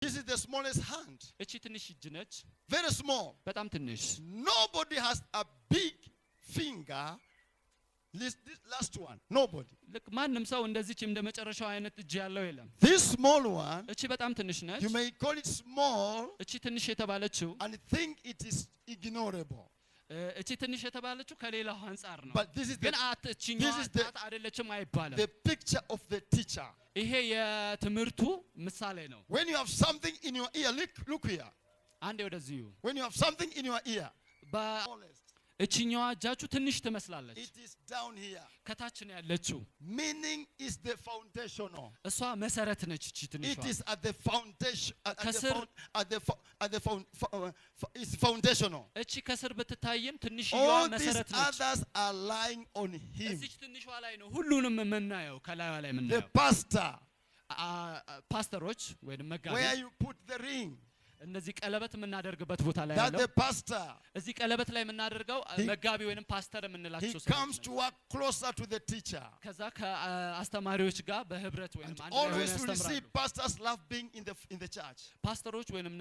This is the smallest hand. እቺ ትንሽ እጅ ነች። Very small. በጣም ትንሽ። Nobody has a big finger. This last one. Nobody. ልክ ማንም ሰው እንደዚህች እንደ መጨረሻው አይነት እጅ ያለው የለም። This small one. እቺ በጣም ትንሽ ነች። You may call it small. እቺ ትንሽ የተባለችው and think it is ignorable. እቺ ትንሽ የተባለችው ከሌላው አንፃር ነው። But this is ግን አትችኛው ጣት አይደለችም አይባልም። The picture of the teacher. ይሄ የትምህርቱ ምሳሌ ነው። When you have something in your ear, look here. አንዴ ወደዚሁ When you have something in your ear, እቺኛው እጃችሁ ትንሽ ትመስላለች። it is down here. ከታች ነው ያለችው። Meaning is the foundational. እሷ መሰረት ነች እቺ ትንሿ። It is at the foundation it's foundational. እቺ ከስር ብትታይም ትንሽዋ መሰረት ነች። All these others are lying on him. እዚች ትንሿ ላይ ነው ሁሉንም የምናየው ከላይዋ ላይ የምናየው። The pastor. ፓስተሮች ወይንም መጋቢ where you put the ring. እነዚህ ቀለበት የምናደርግበት ቦታ ላይ ያለው the pastor. እዚህ ቀለበት ላይ የምናደርገው መጋቢ ወይንም ፓስተር የምንላቸው ሰዎች comes to work closer to the teacher. ከዛ ከአስተማሪዎች ጋር በህብረት ወይንም አንድ ላይ always we see pastors love being in the church. ፓስተሮች ወይንም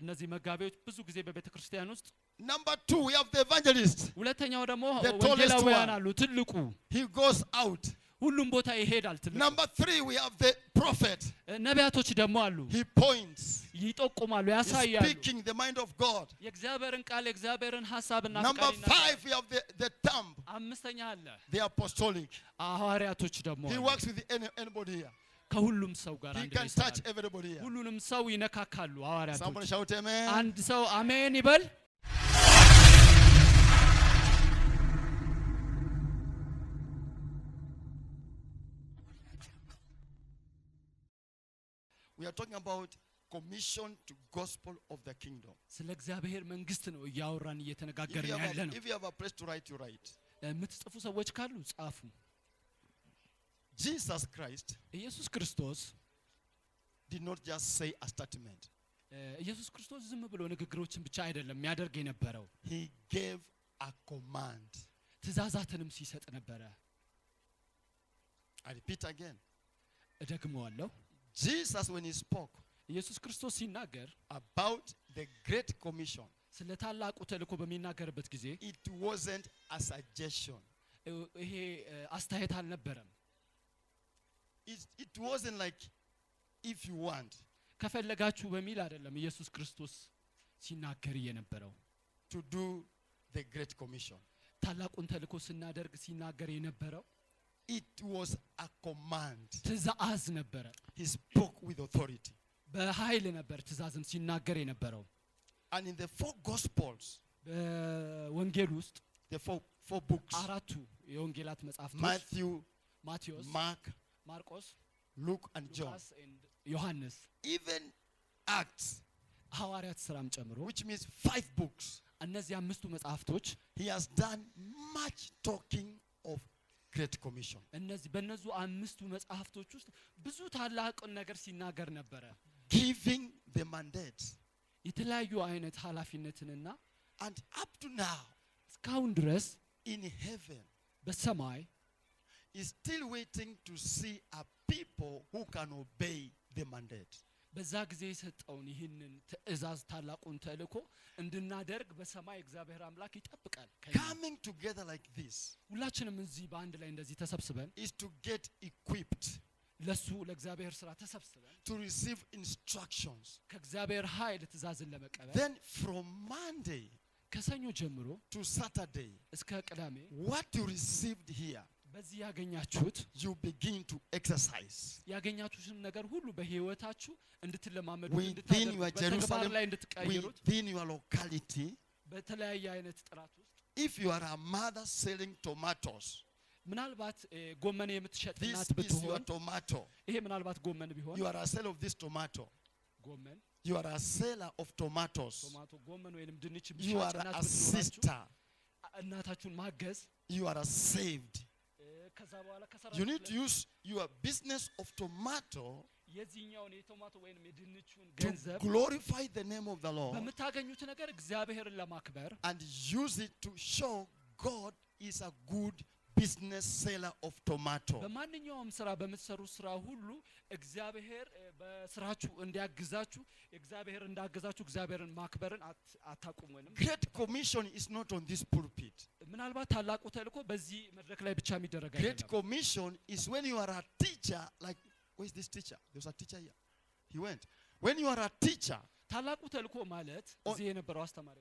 እነዚህ መጋቢዎች ብዙ ጊዜ በቤተክርስቲያን ውስጥ number 2 we have the evangelist. ሁለተኛው ደግሞ ወንጌላውያን አሉ ትልቁ he goes out. ሁሉም ቦታ ይሄዳል ትልቁ number 3 we have the prophet. ነቢያቶች ደግሞ አሉ he points. ይጠቁማሉ ያሳያሉ speaking the mind of God. የእግዚአብሔርን ቃል የእግዚአብሔርን ሐሳብና number 5 we have the thumb. አምስተኛ አለ the apostolic. ሐዋርያቶች ደግሞ he works with anybody here. ከሁሉም ሰው ጋር he can touch everybody here. ሁሉንም ሰው ይነካካሉ ሐዋርያቶች። somebody shout amen. አንድ ሰው አሜን ይበል። we are talking about commission to gospel of the kingdom. ስለ እግዚአብሔር መንግስት ነው እያወራን እየተነጋገርን ያለ ነው። if you have a place to write, you write. የምትጽፉ ሰዎች ካሉ ጻፉ። Jesus Christ ኢየሱስ ክርስቶስ did not just say a statement. ኢየሱስ ክርስቶስ ዝም ብሎ ንግግሮችን ብቻ አይደለም የሚያደርግ የነበረው። he gave a command. ትእዛዛትንም ሲሰጥ ነበረ። I repeat again. እደግመዋለሁ። Jesus when he spoke ኢየሱስ ክርስቶስ ሲናገር about the great commission, ስለ ታላቁ ተልእኮ በሚናገርበት ጊዜ it wasn't a suggestion. ይሄ አስተያየት አልነበረም። it wasn't like if you want ከፈለጋችሁ በሚል አይደለም ኢየሱስ ክርስቶስ ሲናገር የነበረው። to do the great commission, ታላቁን ተልእኮ ስናደርግ ሲናገር የነበረው it was a command. ትእዛዝ ነበረ። he spoke with authority. በኃይል ነበር ትእዛዝን ሲናገር የነበረው። and in the 4 gospels, በወንጌል ውስጥ the four books, አራቱ የወንጌላት መጻሕፍቶች Matthew, ማቴዎስ፣ Mark, ማርቆስ፣ Luke and John, ዮሐንስ፣ even Acts, ሐዋርያት ሥራም ጨምሮ which means 5 books, እነዚህ አምስቱ መጻሕፍቶች he has done much talking of great commission. እነዚህ በእነሱ አምስቱ መጻሕፍቶች ውስጥ ብዙ ታላቅ ነገር ሲናገር ነበረ። giving the mandate. የተለያዩ አይነት ኃላፊነትንና and up to now እስካሁን ድረስ in heaven በሰማይ is still waiting to see a people who can obey the mandate. በዛ ጊዜ የሰጠውን ይህንን ትእዛዝ ታላቁን ተልእኮ እንድናደርግ በሰማይ እግዚአብሔር አምላክ ይጠብቃል። coming together like this ሁላችንም እዚህ በአንድ ላይ እንደዚህ ተሰብስበን is to get equipped, ለሱ ለእግዚአብሔር ሥራ ተሰብስበን to receive instructions. ከእግዚአብሔር ኃይል ትእዛዝን ለመቀበል then from Monday ከሰኞ ጀምሮ to Saturday, እስከ ቅዳሜ what you received here, በዚህ ያገኛችሁት you begin to exercise ያገኛችሁትን ነገር ሁሉ በህይወታችሁ እንድትለማመዱ within your Jerusalem, ላይ እንድትቀይሩት within your locality. በተለያየ አይነት ጥራት ውስጥ if you are a mother selling tomatoes, ምናልባት ጎመን የምትሸጥ this እናት is your ብትሆን tomato. ይሄ ምናልባት ጎመን ቢሆን you are a seller of this tomato. ጎመን you are a seller of tomatoes. ቶማቶ ጎመን ወይንም ድንች you ቢሸጥ are እናት a ብትሆን sister. እናታችሁን ማገዝ you are a saved. ከዛ በኋላ you need to use your business of tomato የዚህኛውን የቶማቶ ወይንም የድንቹን to ገንዘብ glorify the name of the Lord በመታገኙት ነገር እግዚአብሔርን ለማክበር and use it to show God is a good business seller of tomato. በማንኛውም ስራ በምትሰሩ ስራ ሁሉ እግዚአብሔር በስራችሁ እንዲያግዛችሁ እግዚአብሔር እንዳገዛችሁ እግዚአብሔርን ማክበርን አታቁሙንም። Great Commission is not on this pulpit. ምናልባት ታላቁ ተልእኮ በዚህ መድረክ ላይ ብቻ የሚደረግ አይደለም። Great Commission is when you are a teacher, like, where is this teacher? There's a teacher here. He went. When you are a teacher, ታላቁ ተልእኮ ማለት እዚህ የነበረው አስተማሪ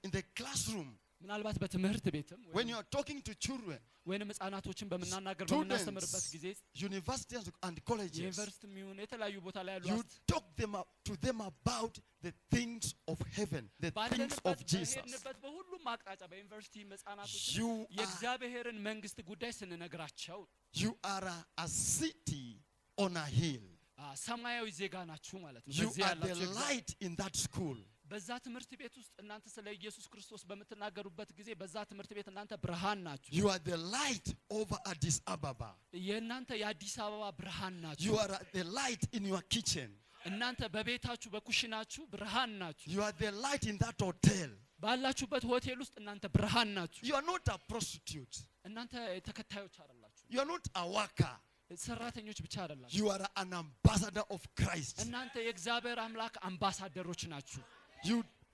in the classroom, ምናልባት በትምህርት ቤትም when you are talking to children, ወይንም ህፃናቶችን በምናስተምርበት ጊዜ universities and colleges, ዩኒቨርሲቲም ይሁን የተለያዩ ቦታ ላይ ያሉ you talk to them about the things of heaven, the things of Jesus. በሁሉም አቅጣጫ በዩኒቨርሲቲ ህፃናቶች You የእግዚአብሔርን መንግስት ጉዳይ ስንነግራቸው you are a city on a hill. ሰማያዊ ዜጋ ናችሁ ማለት ነው። You በዚህ are the ያላችሁ light in that school. በዛ ትምህርት ቤት ውስጥ እናንተ ስለ ኢየሱስ ክርስቶስ በምትናገሩበት ጊዜ በዛ ትምህርት ቤት እናንተ ብርሃን ናችሁ። You are the light over Addis Ababa. የእናንተ የአዲስ አበባ ብርሃን ናችሁ። You are the light in your kitchen. እናንተ በቤታችሁ በኩሽናችሁ ብርሃን ናችሁ። You are the light in that hotel. ባላችሁበት ሆቴል ውስጥ እናንተ ብርሃን ናችሁ። You are not a prostitute. እናንተ ተከታዮች አይደላችሁ። You are not a worker. ሰራተኞች ብቻ አይደላችሁ። You are an ambassador of Christ. እናንተ የእግዚአብሔር አምላክ አምባሳደሮች ናችሁ።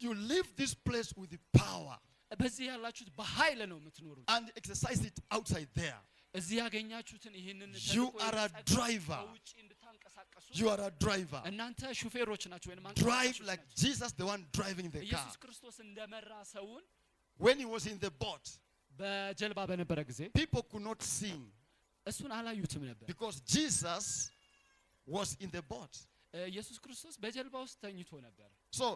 You leave this place with the power በዚህ ያላችሁት በኃይል ነው የምትኖሩት and exercise it outside there. እዚህ ያገኛችሁትን ይሄንን You are a driver. ውጪ እንድታንቀሳቀሱ You are a driver. እናንተ ሹፌሮች ናችሁ ወይንም Drive like Jesus, the one driving the car. ኢየሱስ ክርስቶስ እንደመራ ሰውን When he was in the boat, በጀልባ በነበረ ጊዜ people could not sing እሱን አላዩትም ነበር because Jesus was in the boat. ኢየሱስ ክርስቶስ በጀልባ ውስጥ ተኝቶ ነበር። So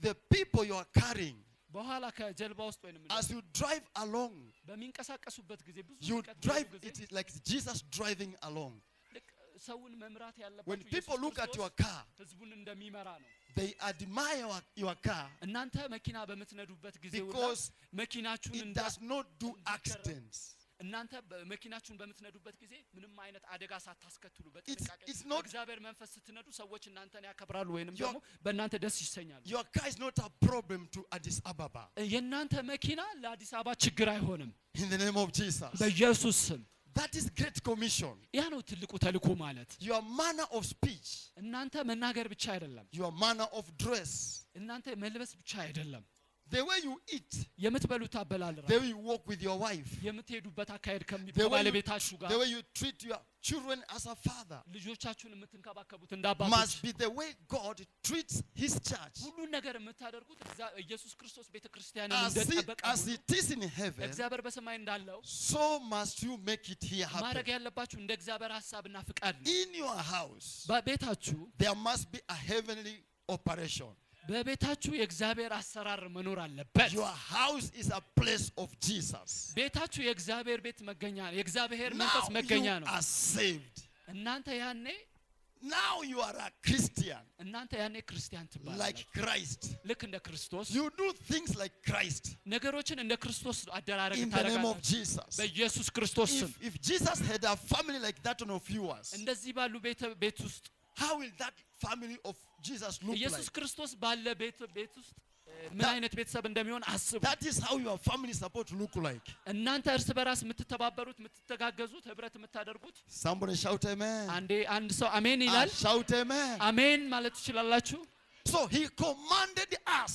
the people you are carrying, በኋላ ከጀልባ ውስጥ ወይንም as you drive along, በሚንቀሳቀሱበት ጊዜ ብዙ you drive it is like Jesus driving along. ሰውን መምራት When ያለባችሁ people look at your car, ህዝቡን እንደሚመራ ነው። they admire your car እናንተ መኪና በመትነዱበት ጊዜ because መኪናችሁን it does not do accidents. እናንተ መኪናችሁን በምትነዱበት ጊዜ ምንም አይነት አደጋ ሳታስከትሉ በጥንቃቄ እግዚአብሔር መንፈስ ስትነዱ ሰዎች እናንተን ያከብራሉ ወይንም ደግሞ በእናንተ ደስ ይሰኛሉ። Your car is not a problem to Addis Ababa. የእናንተ መኪና ለአዲስ አበባ ችግር አይሆንም። In the name of Jesus. በኢየሱስ ስም That is great commission. ያ ነው ትልቁ ተልእኮ ማለት። Your manner of speech, እናንተ መናገር ብቻ አይደለም። your manner of dress, እናንተ መልበስ ብቻ አይደለም። the way you eat, የምትበሉት አበላል the way you walk with your wife, የምትሄዱበት አካሄድ the ከባለቤታችሁ ጋር way you treat your children as a father ልጆቻችሁን የምትንከባከቡት እንዳባቶች must be the way God treats his church. ሁሉን ነገር የምታደርጉት ኢየሱስ ክርስቶስ ቤተክርስቲያንን እንደጠበቀ As it is in heaven, እግዚአብሔር በሰማይ እንዳለው so must you make it here ማድረግ happen. ያለባችሁ እንደ እግዚአብሔር ሐሳብና ፍቃድ ነው። In your house, በቤታችሁ there must be a heavenly operation. በቤታችሁ የእግዚአብሔር አሰራር መኖር አለበት። Your house is a place of Jesus. ቤታችሁ የእግዚአብሔር ቤት መገኛ ነው። የእግዚአብሔር መንፈስ Now መገኛ you ነው። are saved. እናንተ ያኔ Now you are a Christian, እናንተ ያኔ ክርስቲያን like ትባላላችሁ። Christ. ልክ እንደ ክርስቶስ You do things like Christ ነገሮችን እንደ ክርስቶስ አደራረግ in the name of ታደርጋላችሁ። Jesus. በኢየሱስ ክርስቶስ ስም If Jesus had a family like that one of yours, እንደዚህ ባሉ ቤት ውስጥ how will that family of Jesus look ኢየሱስ like? ክርስቶስ ባለ ቤት ውስጥ ምን አይነት ቤተሰብ እንደሚሆን አስቡ። That is how your family is supposed to look like. እናንተ እርስ በራስ የምትተባበሩት የምትተጋገዙት ህብረት የምታደርጉት Somebody shout amen. አንድ ሰው አሜን ይላል። Shout amen. አሜን ማለት ትችላላችሁ። So he commanded us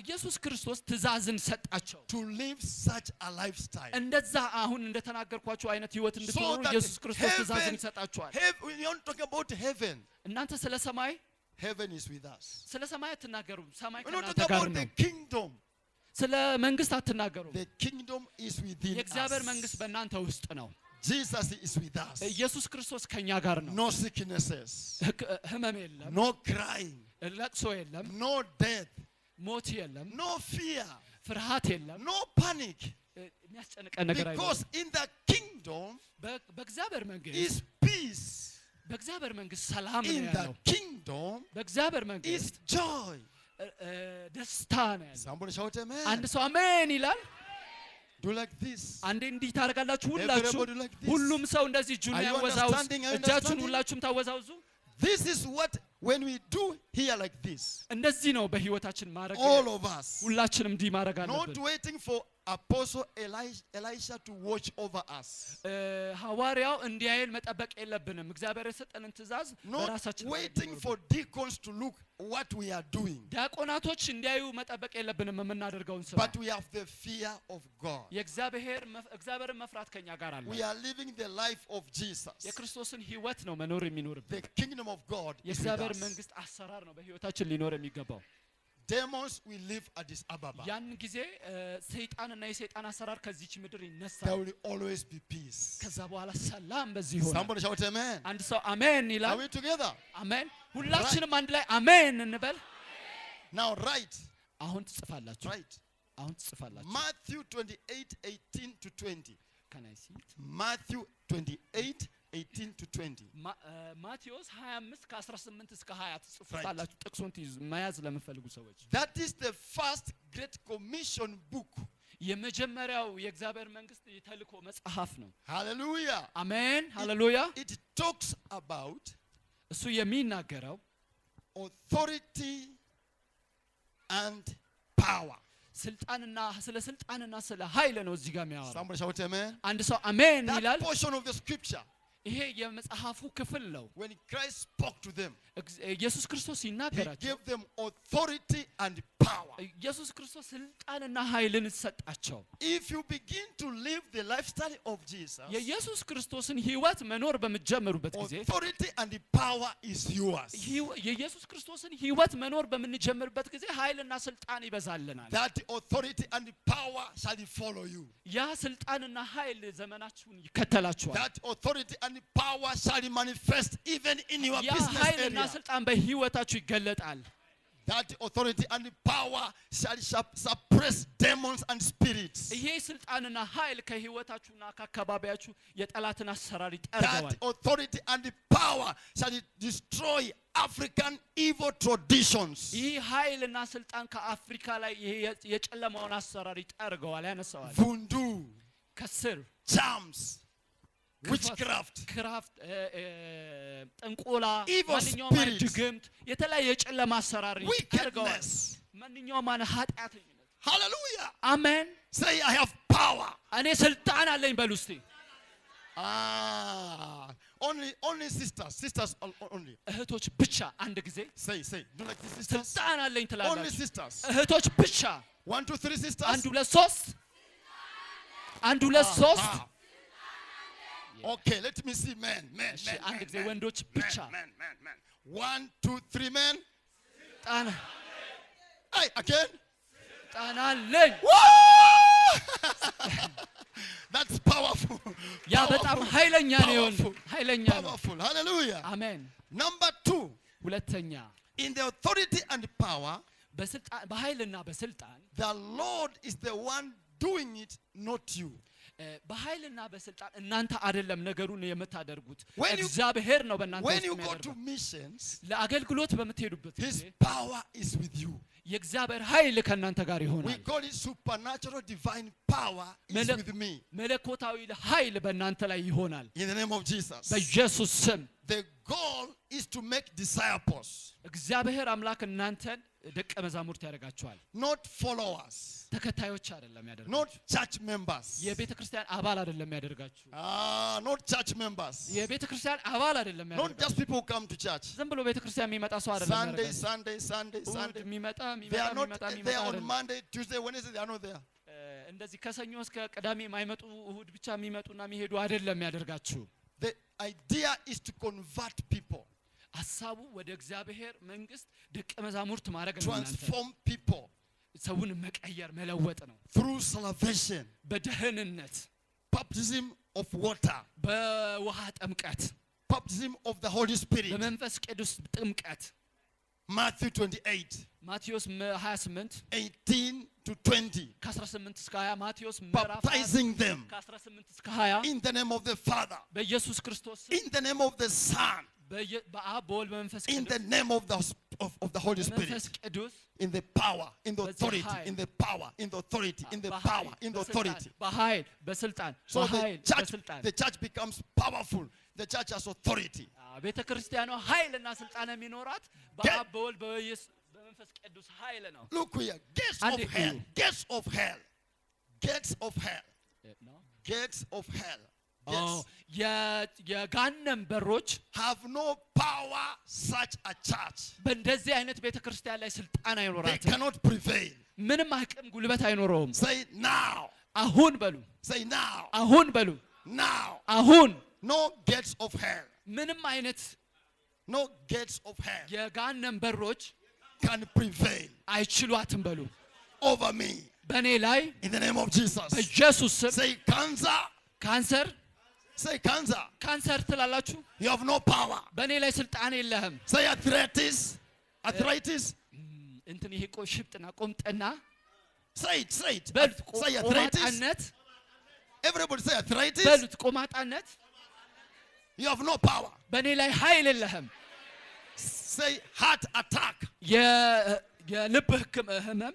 ኢየሱስ ክርስቶስ ትእዛዝን ሰጣቸው to live such a lifestyle. እንደዛ አሁን እንደተናገርኳችሁ አይነት ህይወት So እንድትኖሩ that ኢየሱስ ክርስቶስ ትእዛዝን ይሰጣችኋል። when you talk about heaven, እናንተ ስለ ሰማይ heaven is with us. ስለ ሰማይ አትናገሩም። ሰማይ When you ከእናንተ talk ጋር about the ነው። kingdom, ስለ መንግስት አትናገሩም። the kingdom is within የእግዚአብሔር us. መንግስት በእናንተ ውስጥ ነው። Jesus is with us. ኢየሱስ ክርስቶስ ከኛ ጋር ነው። No sicknesses, ህመም የለም፣ no crying, ለቅሶ የለም፣ no death, ሞት የለም፣ no fear, ፍርሃት የለም፣ no panic. የሚያስጨንቀን ነገር Because አይደለም። in the kingdom በእግዚአብሔር መንግስት is peace. በእግዚአብሔር መንግስት ሰላም ነው In the ያለው። kingdom በእግዚአብሔር is መንግስት joy. ደስታ ነው ያለው። Somebody shout amen. አንድ ሰው አሜን ይላል። Do like this. አንዴ እንዲህ ታደርጋላችሁ ሁላችሁ። Everybody like this. ሁሉም ሰው እንደዚህ እጁን Are you ያወዛውዝ። understanding? Are you እጃችሁን understanding? ሁላችሁም ታወዛውዙ። This is what when we do here like this, እንደዚህ ነው በህይወታችን ማድረግ all of us, ሁላችንም እንዲህ ማድረግ not አለብን። waiting for Apostle Elisha to watch over us. ሐዋርያው እንዲያይል መጠበቅ የለብንም። እግዚአብሔር የሰጠንን ትእዛዝ በራሳችን waiting for deacons to look what we are doing. ዲያቆናቶች እንዲያዩ መጠበቅ የለብንም የምናደርገውን ስራ። But we have the fear of God. እግዚአብሔርን መፍራት ከኛ ጋር አለ። We are living the life of Jesus. የክርስቶስን ሕይወት ነው መኖር የሚኖርብን። The kingdom of God is with የእግዚአብሔር us. መንግስት አሰራር ነው በሕይወታችን ሊኖር የሚገባው። Demons will leave Addis Ababa. ያን ጊዜ ሰይጣንና የሰይጣን አሰራር ከዚች ምድር There ይነሳል። will always be peace. ከዛ በኋላ ሰላም በዚህ ይሆናል። Somebody shout amen. አንድ ሰው አሜን Are ይላል። we together? አሜን። ሁላችንም አንድ ላይ አሜን እንበል። Now write. አሁን ትጽፋላችሁ። Right. አሁን ትጽፋላችሁ። Matthew 28:18 to 20. Can I see it? Matthew 28:18 to 20. ማቴዎስ 25 ከ18 እስከ 20 ትጽፉታላችሁ። ጥቅሱን መያዝ ለምትፈልጉ ሰዎች That is the first great commission book. የመጀመሪያው የእግዚአብሔር መንግስት የተልእኮ መጽሐፍ ነው። Hallelujah. አሜን ሃሌሉያ። It talks about እሱ የሚናገረው authority and power. ስለ ስልጣንና ስለ ኃይል ነው እዚህ ጋር የሚያወራው። Somebody shout amen. አንድ ሰው አሜን That ይላል። portion of the scripture, ይሄ የመጽሐፉ ክፍል ነው። when Christ spoke to them, ኢየሱስ ክርስቶስ he ይናገራቸው። gave them authority and power. ኢየሱስ ክርስቶስ ስልጣንና ኃይልን ሰጣቸው። If you begin to live the lifestyle of Jesus, የኢየሱስ ክርስቶስን ሕይወት መኖር በመጀመሩበት ጊዜ authority and power is yours. የኢየሱስ ክርስቶስን ሕይወት መኖር በምንጀምርበት ጊዜ ኃይልና ስልጣን ይበዛልናል። That authority and power shall follow you. ያ ስልጣንና ኃይል ዘመናችሁን ይከተላችኋል። That authority and power shall manifest even in your ያ business ኃይልና area. ስልጣን በሕይወታችሁ ይገለጣል። That authority and power shall suppress demons and spirits. ይሄ ስልጣንና ኃይል ከሕይወታችሁና ከአካባቢያችሁ የጠላትን አሰራር ይጠርገዋል። That authority and power shall destroy African evil traditions. ይህ ኃይልና ስልጣን ከአፍሪካ ላይ የጨለማውን አሰራር ይጠርገዋል፣ ያነሳዋል። Voodoo, ከስር charms, witchcraft, ጥንቆላ፣ evil ማንኛውም አይነት spirits, ድግምት፣ የተለያየ የጨለማ አሰራር ይጠርገዋል። wickedness. ማንኛውም አይነት ኃጢአተኝነት። Hallelujah. አሜን። Say, I have power. እኔ ስልጣን አለኝ በሉ እስቲ። Only sisters only. እህቶች ብቻ አንድ ጊዜ Say. Do like this, sisters. ስልጣን አለኝ Only ትላላችሁ። sisters. እህቶች ብቻ 1, 2, 3 sisters. አንድ ሁለት ሶስት አንድ ሁለት ሶስት። Ah. Okay, let me see men. እሺ አንድ ጊዜ ወንዶች ብቻ። Men. 1, 2, 3 men. ጣና Hey, again. ጣና አለኝ። That's powerful. ያ በጣም ኃይለኛ ነው። Powerful. ኃይለኛ ነው። Powerful. Hallelujah. አሜን። Number 2, ሁለተኛ in the authority and power, በስልጣን በኃይልና በስልጣን the Lord is the one doing it, not you. በኃይልና በስልጣን እናንተ አይደለም ነገሩን የምታደርጉት፣ When you- እግዚአብሔር ነው በእናንተ When ውስጥ you go to የሚያደርገው። missions, ለአገልግሎት በምትሄዱበት His ጊዜ power is with you. የእግዚአብሔር ኃይል ከእናንተ ጋር We ይሆናል። call it supernatural divine power is Mele- with me. መለኮታዊ ኃይል በእናንተ ላይ ይሆናል In the name of Jesus. በኢየሱስ ስም። The goal is to make disciples, እግዚአብሔር አምላክ እናንተን ደቀ መዛሙርት ያደርጋችኋል። not followers, ተከታዮች አይደለም ያደርጋችሁ። not church members. የቤተ ክርስቲያን አባል አይደለም ያደርጋችሁ። Not church members. የቤተ ክርስቲያን አባል አይደለም Not ያደርጋችሁ። just people who come to church. ዝም ብሎ ቤተ ክርስቲያን የሚመጣ ሰው አይደለም Sunday, ያደርጋችሁ። Sunday, Sunday, እሑድ Sunday. የሚመጣ They are not የሚመጣ there on አይደለም። Monday, Tuesday, Wednesday. They are not there. እንደዚህ ከሰኞ እስከ ቅዳሜ የማይመጡ እሑድ ብቻ የሚመጡና የሚሄዱ አይደለም ያደርጋችሁ። The idea is to convert people, ሐሳቡ ወደ እግዚአብሔር መንግስት ደቀ መዛሙርት ማድረግ ነው። እናንተ transform people ሰውን መቀየር መለወጥ ነው። through salvation, በደህንነት baptism of water, በውሃ ጥምቀት baptism of the Holy Spirit. በመንፈስ ቅዱስ ጥምቀት Matthew 28, ማቴዎስ 28 18 to 20. ከ18 እስከ 20 ማቴዎስ ምዕራፍ 20 Baptizing them ከ18 እስከ 20 in the name of the Father, በኢየሱስ ክርስቶስ in the name of the Son, በአብ በወልድ በመንፈስ in ቅዱስ the name of the Holy በመንፈስ Spirit, ቅዱስ in the power, in the That's authority, high. in the power, in the authority, in the በኃይል፣ power, in the authority. በኃይል በስልጣን So በኃይል በስልጣን the church becomes powerful. The church has authority. ቤተ ክርስቲያኗ ኃይልና ስልጣን የሚኖራት በአብ በወልድ በኢየሱስ በመንፈስ ቅዱስ ኃይል ነው። Look here, gates And of hell, you. gates of hell, gates of hell. Gates of hell. የገሃነም በሮች have no power such a church. በእንደዚህ አይነት ቤተክርስቲያን ላይ ስልጣን They አይኖራትም። cannot prevail. ምንም አቅም ጉልበት አይኖረውም። Say now. አሁን በሉ። Say now. አሁን በሉ። Now. አሁን No gates of hell. ምንም አይነት No gates of hell የገሃነም በሮች can prevail አይችሏትም በሉ። over me. በእኔ ላይ In the name of Jesus. በኢየሱስ ስም። Say cancer. ካንሰር Say cancer. ካንሰር ትላላችሁ። You have no power. በእኔ ላይ ስልጣን የለህም። Say arthritis. Arthritis. እንትን ይሄ ሽብጥና ቆምጠና Say it. Say it. በሉት። Say arthritis. ቆማጣነት Everybody say arthritis. በሉት። ቆማጣነት You have no power. በእኔ ላይ ኃይል የለህም። Say heart attack. የልብ ህመም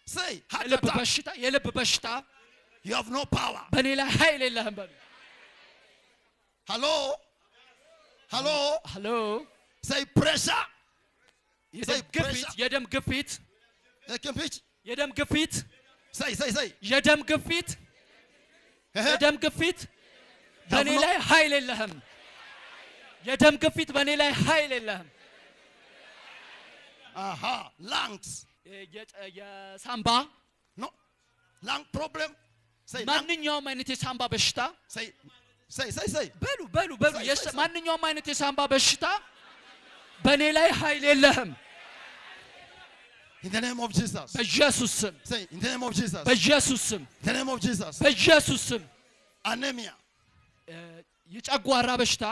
Say heart የልብ attack. በሽታ የልብ በሽታ You have no power. በእኔ ላይ ኃይል የለህም በሉ። Hello. Hello. ሃሎ Say pressure. የደም ግፊት የደም ግፊት የደም ግፊት Say. የደም ግፊት የደም ግፊት በእኔ ላይ ኃይል የለህም። የደም ግፊት በእኔ ላይ ኃይል የለህም። Lungs. የሳምባ No. Lung problem. Say lung. ማንኛውም አይነት የሳምባ በሽታ Say. በሉ Say. ማንኛውም አይነት የሳምባ በሽታ በእኔ ላይ ኃይል የለህም። In the name of Jesus. በኢየሱስ ስም። Say in the name of Jesus. በኢየሱስ ስም። In the name of Jesus. በኢየሱስ ስም። Anemia. የጨጓራ በሽታ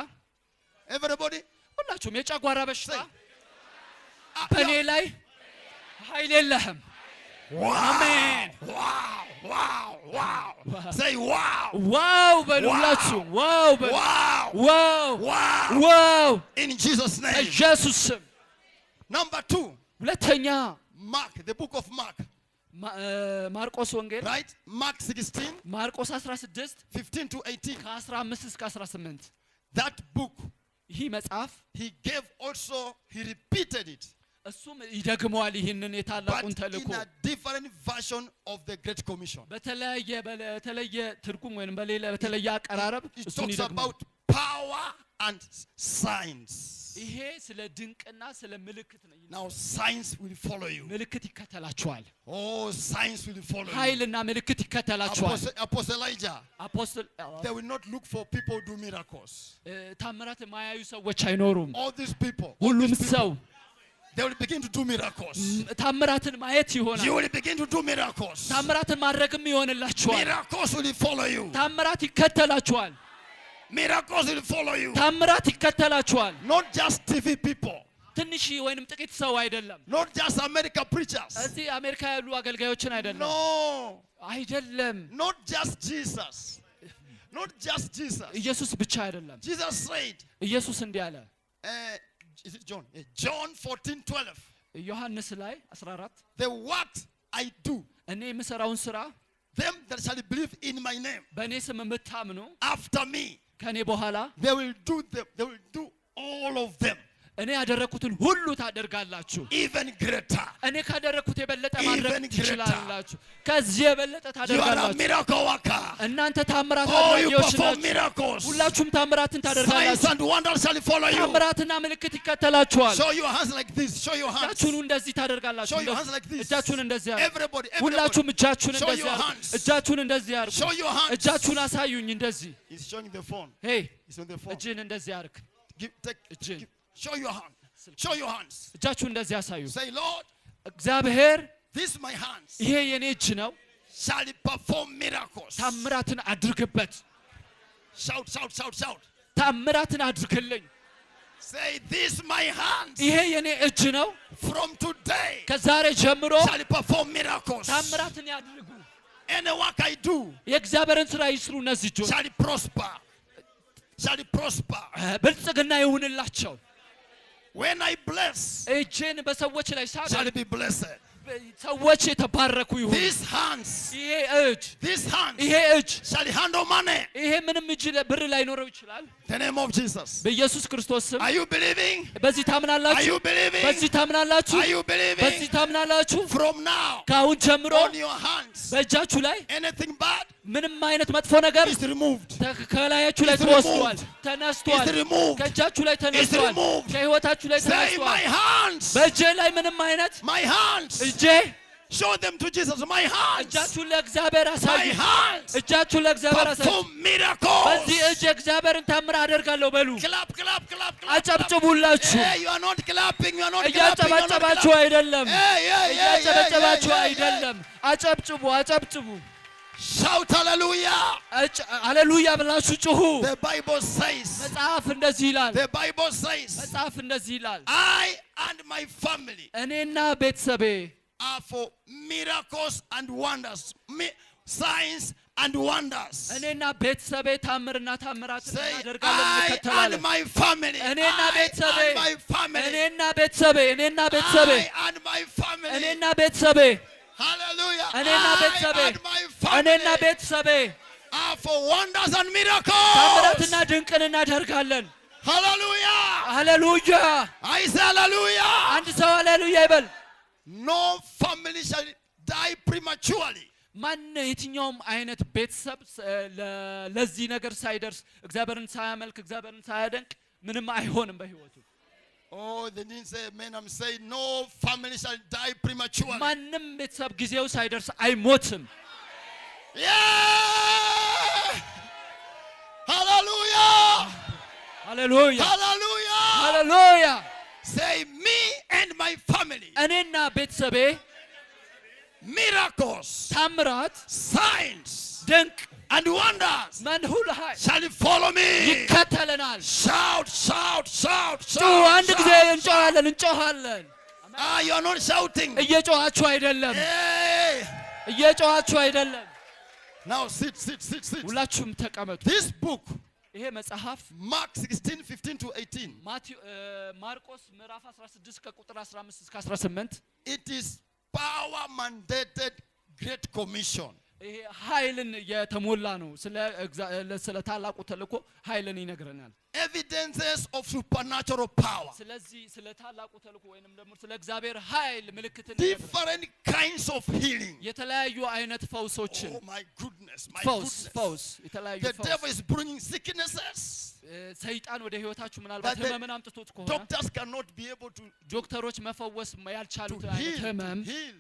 Everybody. ሁላችሁም የጨጓራ በሽታ Say. በእኔ ላይ ኃይል የለህም። Amen. Wow. Say wow. ዋው በሉ ሁላችሁም ዋው በሉ። Wow. ዋው In Jesus' name. በኢየሱስ ስም። Number 2. ሁለተኛ Mark. The book of Mark. ማርቆስ ወንጌል Right? Mark 16. ማርቆስ 16 15 to 18. ከ15 እስከ 18 That book. ይህ መጽሐፍ He gave also. He repeated it. እሱም ይደግመዋል ይህንን But የታላቁን in ተልእኮ a different version of the Great Commission. በተለየ ትርጉም ወይም በተለየ አቀራረብ It እሱን talks ይደግመዋል። about power and signs. ይሄ ስለ ድንቅና ስለ ምልክት ነው። Now signs will follow you. ምልክት ይከተላቸዋል። Oh, signs will follow you. ኃይልና ምልክት ይከተላቸዋል። Apostle Elijah. አፖስትል They will not look for people who do miracles. ታምራት የማያዩ ሰዎች አይኖሩም። All these people. ሁሉም ሰው They will begin to do miracles. ታምራትን ማየት ይሆናል። You will begin to do miracles. ታምራትን ማድረግም ይሆንላችኋል። Miracles will follow you. ታምራት ይከተላችኋል። Miracles will follow you. ታምራት ይከተላችኋል። Not just TV people. ትንሽ ወይንም ጥቂት ሰው አይደለም። Not just American preachers. እዚህ አሜሪካ ያሉ አገልጋዮችን አይደለም። No. አይደለም። Not just Jesus. Not just Jesus. ኢየሱስ ብቻ አይደለም። Jesus said. ኢየሱስ እንዲህ አለ። Is it John? John 14:12. ዮሐንስ ላይ 14 The what I do. እኔ የምሰራውን ስራ Them that shall believe in my name. በእኔ ስም የምታምኑ After me. ከእኔ በኋላ They will do all of them. እኔ ያደረኩትን ሁሉ ታደርጋላችሁ። Even greater. እኔ ካደረኩት የበለጠ ማድረግ Even ትችላላችሁ። ከዚህ የበለጠ You are a ታደርጋላችሁ። miracle worker. እናንተ ታምራት Oh, you አድራጊዎች perform ናችሁ። miracles. ሁላችሁም ታምራትን Signs ታደርጋላችሁ። and wonders shall follow you. ታምራትና ምልክት ይከተላችኋል። Show your hands like this. Show your hands. እጃችሁን እንደዚህ ታደርጋላችሁ። Show your hands like this. እጃችሁን እንደዚህ አድርጉ። Everybody. ሁላችሁም እጃችሁን Show እንደዚህ your አድርጉ። hands. እጃችሁን እንደዚህ አድርጉ። Show your hands. እጃችሁን አሳዩኝ እንደዚህ። He's showing the phone. ሄይ He's on the phone. እጅን እንደዚህ አድርግ። Take. Show your hand. Show your hands. እጃችሁን እንደዚህ አሳዩ። Say, Lord, እግዚአብሔር this my hands ይሄ የኔ እጅ ነው። shall perform miracles. ታምራትን አድርግበት። Shout. ታምራትን አድርግልኝ። Say, this my hands ይሄ የኔ እጅ ነው። from today ከዛሬ ጀምሮ shall perform miracles. ታምራትን ያድርጉ። Any work I do የእግዚአብሔርን ስራ ይስሩ። እነዚህ እጆች shall prosper. ብልጽግና ይሁንላቸው። When I bless እጄን በሰዎች ላይ shall ሳደርግ be blessed. ሰዎች የተባረኩ ይሁኑ። These hands, ይሄ እጅ these hands ይሄ እጅ shall handle money. ይሄ ምንም እጅ ብር ላይኖረው ይችላል። The name of Jesus. በኢየሱስ ክርስቶስ ስም Are you believing? በዚህ Are ታምናላችሁ? you believing? በዚህ ታምናላችሁ? Are you believing? በዚህ ታምናላችሁ? From now ከአሁን ጀምሮ on your hands, በእጃችሁ ላይ anything bad ምንም አይነት መጥፎ ነገር is removed. ከላያችሁ ላይ It's ተወስዷል፣ removed. ተነስቷል። It's removed. ከእጃችሁ ላይ ተነስቷል፣ removed. ከህይወታችሁ ላይ Say my ተነስቷል። hands. በእጄ ላይ ምንም አይነት My hands. እጄ Show them to Jesus. My hands. እጃችሁን ለእግዚአብሔር አሳዩ። My hands. እጃችሁን ለእግዚአብሔር አሳዩ። Perform miracles. በዚህ እጅ እግዚአብሔር ተአምር አደርጋለሁ በሉ። Clap, clap, clap, clap. አጨብጭቡላችሁ። Hey, you are not clapping. You are not clapping. እያጨበጨባችሁ አይደለም፣ እያጨበጨባችሁ yeah. አይደለም። አጨብጭቡ፣ አጨብጭቡ። Shout hallelujah. ሃሌሉያ ብላችሁ ጩሁ። The Bible says. መጽሐፍ እንደዚህ ይላል። The Bible says. መጽሐፍ እንደዚህ ይላል። I and my family እኔና ቤተሰቤ are for miracles and wonders. Signs and wonders. እኔና ቤተሰቤ ታምርና ታምራትን Say, እናደርጋለን፣ I እንከተላለን። and my family. እኔና ቤተሰቤ I and my family. እኔና ቤተሰቤ እኔና ቤተሰቤ I and my family. እኔና ቤተሰቤ Hallelujah. እኔና ቤተሰቤ I and my እኔና family ቤተሰቤ are for wonders and miracles. ታምራትና ድንቅን እናደርጋለን። Hallelujah. ሃሌሉያ! I say hallelujah. አንድ ሰው ሃሌሉያ ይበል። No family shall die prematurely. ማን የትኛውም አይነት ቤተሰብ ለዚህ ነገር ሳይደርስ እግዚአብሔርን ሳያመልክ እግዚአብሔርን ሳያደንቅ ምንም አይሆንም በህይወቱ። Oh, they didn't say amen. I'm saying no family shall die prematurely. ማንም ቤተሰብ ጊዜው ሳይደርስ አይሞትም። Yeah! Hallelujah! ሃሌሉያ! Hallelujah! ሃሌሉያ! Say me and my family. እኔና ቤተሰቤ Miracles, ታምራት፣ signs, ድንቅ and wonders መንሁል shall follow me. ይከተለናል። Shout, shout, shout, ጩሁ! shout. አንድ ጊዜ እንጮሃለን፣ እንጮሃለን። Ah, you are not shouting. እየጮሃችሁ አይደለም፣ Hey! እየጮሃችሁ አይደለም። Now sit. ሁላችሁም ተቀመጡ። This book, ይሄ መጽሐፍ Mark 16, 15 to 18. ማርቆስ ምዕራፍ 16 ከቁጥር 15 እስከ 18 It is power mandated Great Commission. ይሄ ኃይልን የተሞላ ነው። ስለ ታላቁ ተልእኮ ኃይልን ይነግረናል። Evidences of supernatural power. ስለዚህ ስለ ታላቁ ተልእኮ ወይንም ደግሞ ስለ እግዚአብሔር ኃይል ምልክትን Different kinds of healing. የተለያዩ አይነት ፈውሶችን Oh my goodness, my ፈውስ goodness. የተለያዩ The ፈውስ devil is bringing sicknesses. ሰይጣን ወደ ህይወታችሁ ምናልባት That the ህመምን አምጥቶት ከሆነ Doctors cannot be able to ዶክተሮች መፈወስ ያልቻሉት አይነት heal. ህመም Heal.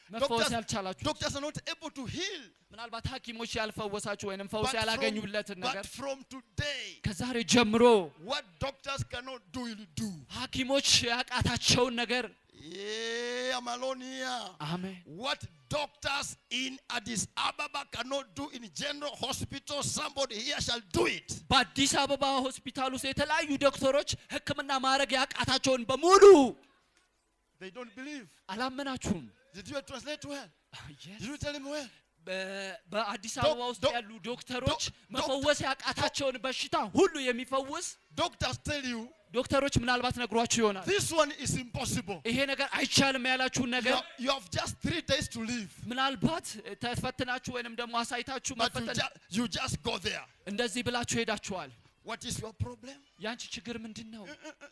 መፈወስ ያልቻላችሁ Doctors are not able to heal. ምናልባት ሐኪሞች ያልፈወሳችሁ ወይንም ፈውስ ያላገኙለትን ነገር But from today, ከዛሬ ጀምሮ what doctors cannot do, will do. ሐኪሞች ያቃታቸውን ነገር Yeah, I'm alone here. አሜን። What doctors in Addis Ababa cannot do in general hospital, somebody here shall do it. በአዲስ አበባ ሆስፒታል ውስጥ የተለያዩ ዶክተሮች ሕክምና ማድረግ ያቃታቸውን በሙሉ They don't believe. አላመናችሁም። Did you translate well? Did you tell him well? በአዲስ አበባ ውስጥ ያሉ ዶክተሮች መፈወስ ያቃታቸውን በሽታ ሁሉ የሚፈውስ Doctors tell you ዶክተሮች ምናልባት ነግሯችሁ ይሆናል። this one is impossible. ይሄ ነገር አይቻልም ያላችሁን ነገር You have just 3 days to live. ምናልባት ተፈትናችሁ ወይንም ደግሞ አሳይታችሁ But መፈተን you just go there. እንደዚህ ብላችሁ ሄዳችኋል። What is your problem? ያንቺ ችግር ምንድነው?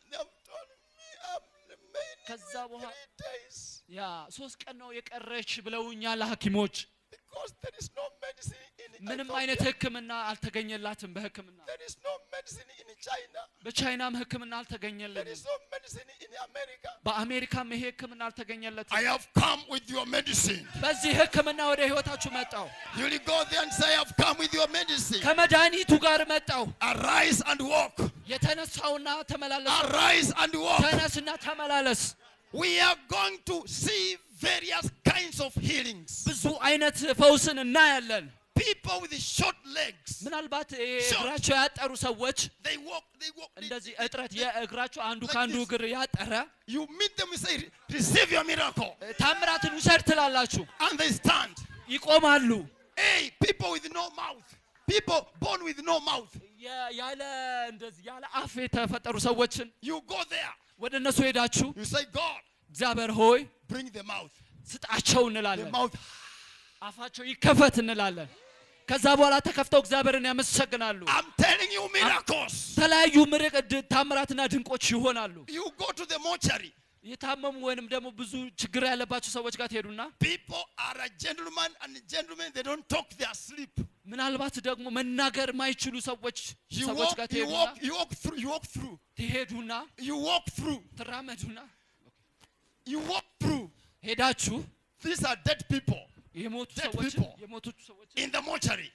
They have told me I'm remaining ከዛ በኋላ 3 days. ያ 3 ቀን ነው የቀረች ብለውኛል ሐኪሞች። Because there is no medicine in ምንም Ethiopia. አይነት ሕክምና አልተገኘላትም በሕክምና There is no medicine in China. በቻይናም ሕክምና There አልተገኘለትም። is no medicine in America. በአሜሪካም ይሄ ሕክምና አልተገኘለትም። I have come with your medicine. በዚህ ሕክምና ወደ ህይወታችሁ መጣው። You will go there and say, I have come with your medicine. ከመድኃኒቱ ጋር መጣው። Arise and walk. የተነሳውና ተመላለስ። Arise and walk. ተነስና ተመላለስ። We are going to see various kinds of healings. ብዙ አይነት ፈውስን እናያለን። People with short legs. ምናልባት እግራቸው ያጠሩ ሰዎች They walk. እንደዚህ እጥረት የእግራቸው አንዱ ካንዱ እግር ያጠረ You meet them and say, receive your miracle. ታምራትን ውሰድ ትላላችሁ። And they stand. ይቆማሉ። Hey, people with no mouth. People born with no mouth. ያለ እንደዚህ ያለ አፍ የተፈጠሩ ሰዎችን You go there. ወደ እነሱ ሄዳችሁ You say, God, እግዚአብሔር ሆይ bring the mouth. ስጣቸው እንላለን አፋቸው ይከፈት እንላለን ከዛ በኋላ ተከፍተው እግዚአብሔርን ያመሰግናሉ I'm telling you miracles ተለያዩ ታምራትና ድንቆች ይሆናሉ you go to the mortuary የታመሙ ወይንም ደግሞ ብዙ ችግር ያለባቸው ሰዎች ጋር ትሄዱና people are a gentleman and gentlemen they don't talk they are asleep ምናልባት ደግሞ መናገር ማይችሉ ሰዎች ጋር ትሄዱና you walk through ትሄዱና ትራመዱና you walk through ሄዳችሁ these are dead people የሞቱ ሰዎች in the mortuary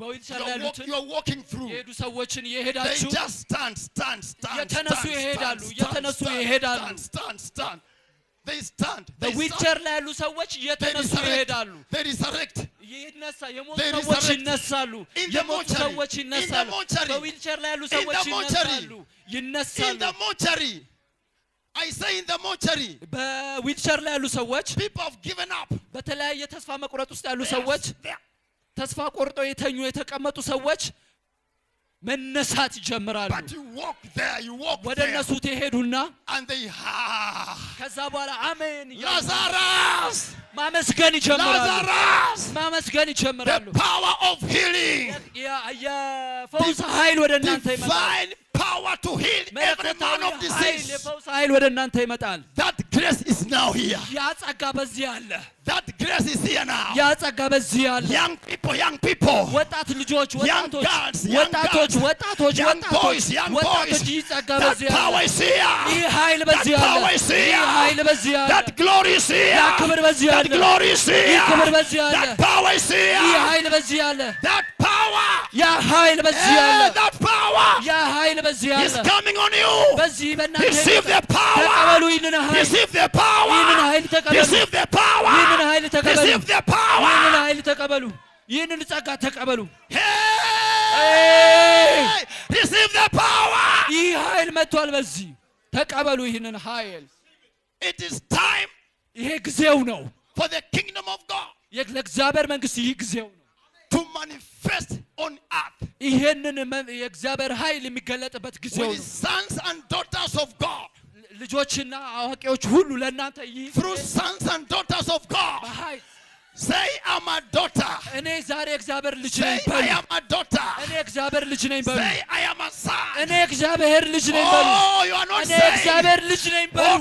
በዊልቸር ላይ ያሉት you are walking through የሄዱ ሰዎችን የሄዳችሁ they just stand የተነሱ ይሄዳሉ they stand በዊልቸር ላይ ያሉ ሰዎች የተነሱ ይሄዳሉ they resurrect ይነሳ የሞቱ ሰዎች ይነሳሉ የሞቱ ሰዎች ይነሳሉ በዊልቸር ላይ ያሉ ሰዎች ይነሳሉ in the mortuary I say in the mortuary በዊልቸር ላይ ያሉ ሰዎች people have given up በተለያየ ተስፋ መቁረጥ ውስጥ ያሉ ሰዎች ተስፋ ቆርጠው የተቀመጡ ሰዎች መነሳት ይጀምራሉ but you walk there ወደ እነሱ ትሄዱና and they ከዛ በኋላ አሜን Lazarus ማመስገን ይጀምራሉ the power of healing የፈውስ ኃይል ወደ እናንተ ይመጣል power to heal every man of disease የፈውስ ኃይል ወደ እናንተ ይመጣል that grace is now here ያ ጸጋ በዚህ አለ that grace is here now ያ ጸጋ በዚህ አለ young people ወጣት ልጆች ወጣቶች ይህ ጸጋ በዚህ አለ ይህ ኃይል በዚህ አለ that glory is here ያ ክብር በዚህ አለ ይህ ክብር በዚህ አለ that power is here ይህ ኃይል በዚህ አለ that power ያ ኃይል በዚህ አለ that power ያ ኃይል በዚህ አለ is coming on you በዚህ በእናንተ receive the power ተቀበሉ ይህንን ኃይል receive the power ይህንን ኃይል ተቀበሉ receive the power ይህንን ኃይል ተቀበሉ receive the power ይህንን ኃይል ተቀበሉ ይህንን ጸጋ ተቀበሉ receive the power ይህ ኃይል መጥቷል በዚህ ተቀበሉ ይህንን ኃይል it is time ይሄ ጊዜው ነው for the kingdom of God የእግዚአብሔር መንግስት ይህ ጊዜው ነው to manifest on earth ይሄንን የእግዚአብሔር ኃይል የሚገለጥበት ጊዜው with ነው sons and daughters of God ልጆችና አዋቂዎች ሁሉ ለእናንተ ይህ through sons and daughters of God በኃይል say I'm a daughter እኔ ዛሬ እግዚአብሔር ልጅ ነኝ say I am a daughter እኔ እግዚአብሔር ልጅ ነኝ በሉ say I am a son እኔ እግዚአብሔር ልጅ ነኝ በሉ oh you are not እኔ saying እግዚአብሔር ልጅ ነኝ በሉ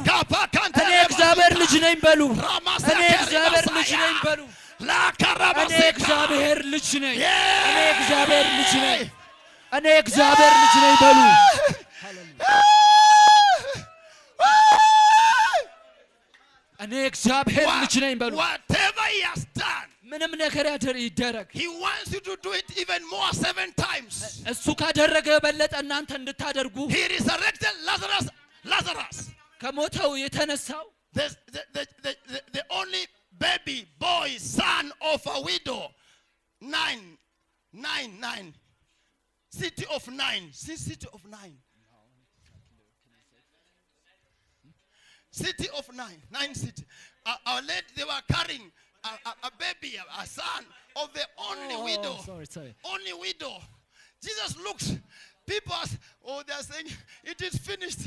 እኔ እግዚአብሔር ልጅ ነኝ በሉ እኔ እግዚአብሔር ልጅ ነኝ በሉ እኔ እግዚአብሔር ልጅ ነኝ እኔ እግዚአብሔር ልጅ ነኝ እኔ እግዚአብሔር ልጅ ነኝ በሉ እኔ እግዚአብሔር ልጅ ነኝ በሉ whatever he has done ምንም ነገር ይደረግ he wants you to do it even more 7 times እሱ ካደረገ በለጠ እናንተ እንድታደርጉ he resurrected Lazarus ከሞተው የተነሳው the only baby boy son of a widow 9 city of 9 city of 9 city of 9 city our lady they were carrying a baby a son of the only widow only widow Jesus looks people they are saying it is finished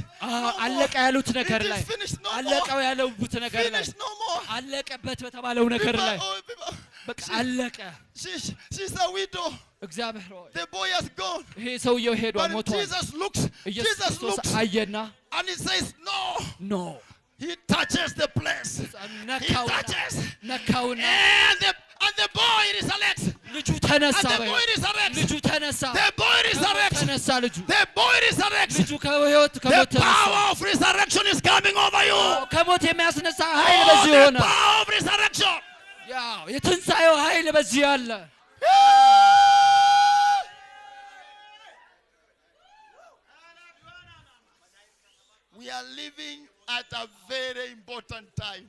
አለቀ ያሉት ነገር ላይ አለቀው ያሉት ነገር ላይ አለቀበት በተባለው ነገር ላይ በቃ አለቀ she's a widow እግዚአብሔር ሆይ the boy has gone ይሄ ሰውየው ሄዷል ሞቷል Jesus looks አየና and he says no he touches the place he touches ነካውና and the boy resurrects ልጁ ተነሳ ልጁ ተነሳ the boy resurrects ተነሳ ልጁ the boy resurrects ልጁ ከሞት the ተነሳ power of resurrection is coming over you ከሞት የሚያስነሳ ኃይል በዚህ ሆነ the power of resurrection ያው የትንሳኤው ኃይል በዚህ አለ we are living at a very important time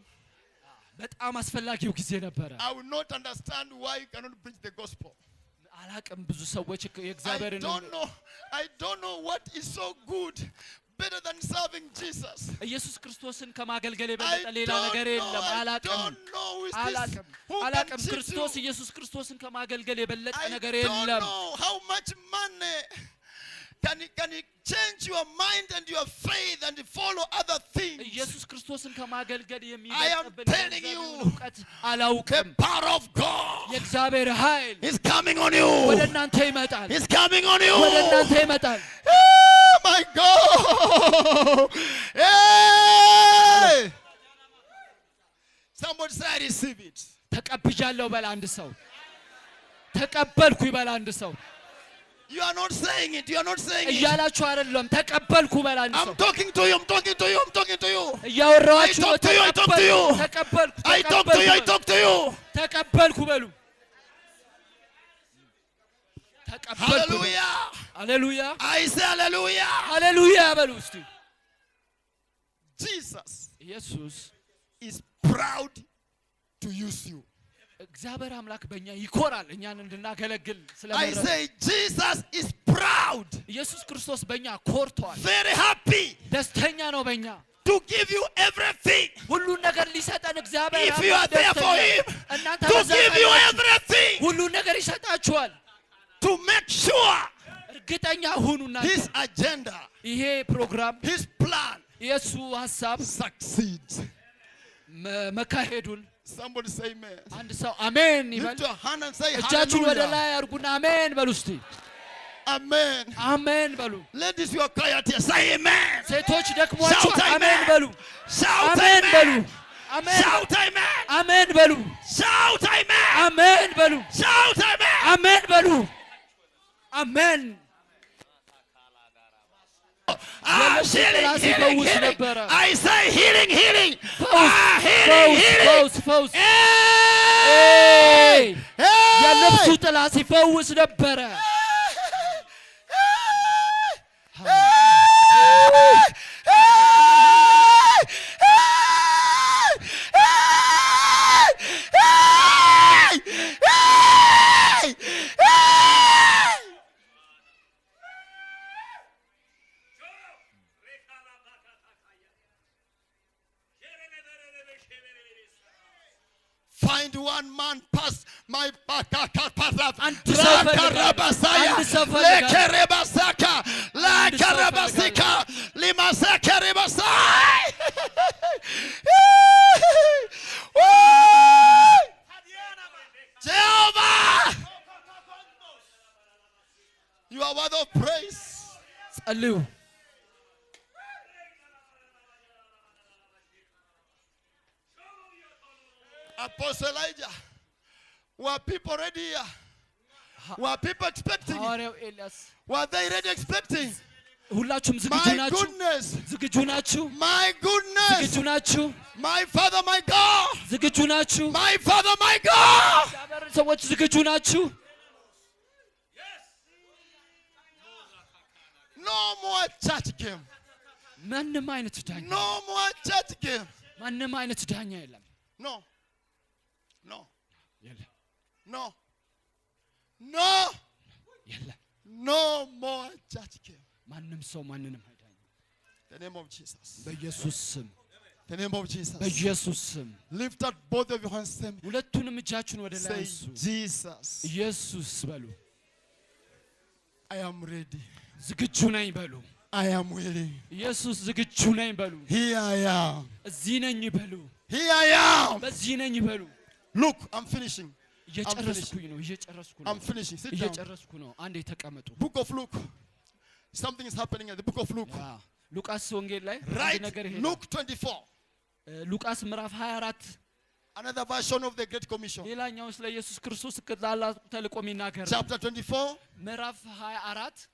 በጣም አስፈላጊው ጊዜ ነበር I will not understand why you cannot preach the gospel አላቅም ብዙ ሰዎች የእግዚአብሔርን I don't know what is so good better than serving Jesus ኢየሱስ ክርስቶስን ከማገልገል የበለጠ ሌላ ነገር የለም አላቅም ክርስቶስ ኢየሱስ ክርስቶስን ከማገልገል የበለጠ ነገር የለም how much money can you change your mind and your faith and follow other things? ኢየሱስ ክርስቶስን ከማገልገል I am የሚበልጥብን telling you, ዕውቀት አላውቅም። the power of God የእግዚአብሔር ኃይል is coming on you. ወደ እናንተ ይመጣል። It's coming on you. ወደ እናንተ ይመጣል። Oh my God. Hey! Somebody say I receive it. ተቀብያለሁ በል አንድ ሰው። ተቀበልኩ ይበል አንድ ሰው። You are not saying it. You are not saying it. እያላችሁ አይደለም። ተቀበልኩ በል አንድ ሰው። I'm talking to you. I'm talking to you. I'm talking to you. እያወራችሁ ነው። I talk to you. I talk to you. ተቀበልኩ። I talk to you. I talk to you. ተቀበልኩ በሉ። ተቀበልኩ። Hallelujah. ሃሌሉያ። I say hallelujah. ሃሌሉያ በሉ እስቲ። Jesus ኢየሱስ is proud to use you. እግዚአብሔር አምላክ በእኛ ይኮራል እኛን እንድናገለግል I ስለመረጠ። say Jesus is proud. ኢየሱስ ክርስቶስ በእኛ ኮርቷል። Very happy ደስተኛ ነው በእኛ። to give you everything. ሁሉን ነገር ሊሰጠን እግዚአብሔር If you are there for him, እናንተ to በዛ give you ካላችሁ everything. ሁሉን ነገር ይሰጣችኋል። To make sure እርግጠኛ ሁኑና his agenda, ይሄ ፕሮግራም his plan የሱ ሐሳብ succeeds. መካሄዱን Somebody say amen. አንድ ሰው አሜን ይበል። Lift your hand and say እጃችሁን ወደ hallelujah. ላይ አድርጉና አሜን በሉ እስቲ። Amen. አሜን በሉ። Ladies, you are quiet here. Say amen. ሴቶች ደክሟችሁ Shout አሜን amen. በሉ። Shout አሜን በሉ። amen. አሜን Shout amen. አሜን በሉ። Shout amen. አሜን በሉ። Shout amen. አሜን በሉ። አሜን። Healing, healing, healing. ነበረ። I say healing, healing. ፈውስ Healing, healing. ፈውስ ፈውስ። Hey! የልብሱ ጥላ ሲፈውስ ነበረ። Find one man past my አንድ ሰው Jehovah, you are worthy of praise. ጸልዩ። Apostle Elijah, were people ready here? Were people expecting? ሐዋርያው ኤልያስ Were they ready expecting? ሁላችሁም ዝግጁ My ናችሁ? goodness. ዝግጁ ናችሁ? My goodness. ዝግጁ ናችሁ? My Father, my God. ዝግጁ ናችሁ? My Father, my God. እግዚአብሔር ሰዎች ዝግጁ ናችሁ? No more church game. ማንም አይነት ዳኛ No more church game. ማንም አይነት ዳኛ የለም። No. No. የለም። No. No. የለም። No more church game. ማንም ሰው ማንንም አይዳኝም። The name of Jesus. በኢየሱስ ስም The name of Jesus. በኢየሱስ ስም Lift up both of your hands. ሁለቱንም እጃችሁን ወደ ላይ Say አንሱ። Jesus. ኢየሱስ በሉ። I am ready. ዝግጁ ነኝ በሉ። I am willing. ኢየሱስ ዝግጁ ነኝ በሉ። Here I am. እዚህ ነኝ በሉ። Here I am. በዚህ ነኝ በሉ። Look, I'm finishing. እየጨረስኩኝ ነው። እየጨረስኩ ነው። I'm finishing. Sit down. እየጨረስኩ ነው። አንዴ ተቀመጡ። Book of Luke. Something is happening at the book of Luke. ሉቃስ ወንጌል ላይ አንድ Right. ነገር ይሄ Luke 24. ሉቃስ ምዕራፍ 24 Another version of the Great Commission. ሌላኛው ስለ ኢየሱስ ክርስቶስ ቅጣላ ተልቆ የሚናገር ነው። Chapter 24, ምዕራፍ 24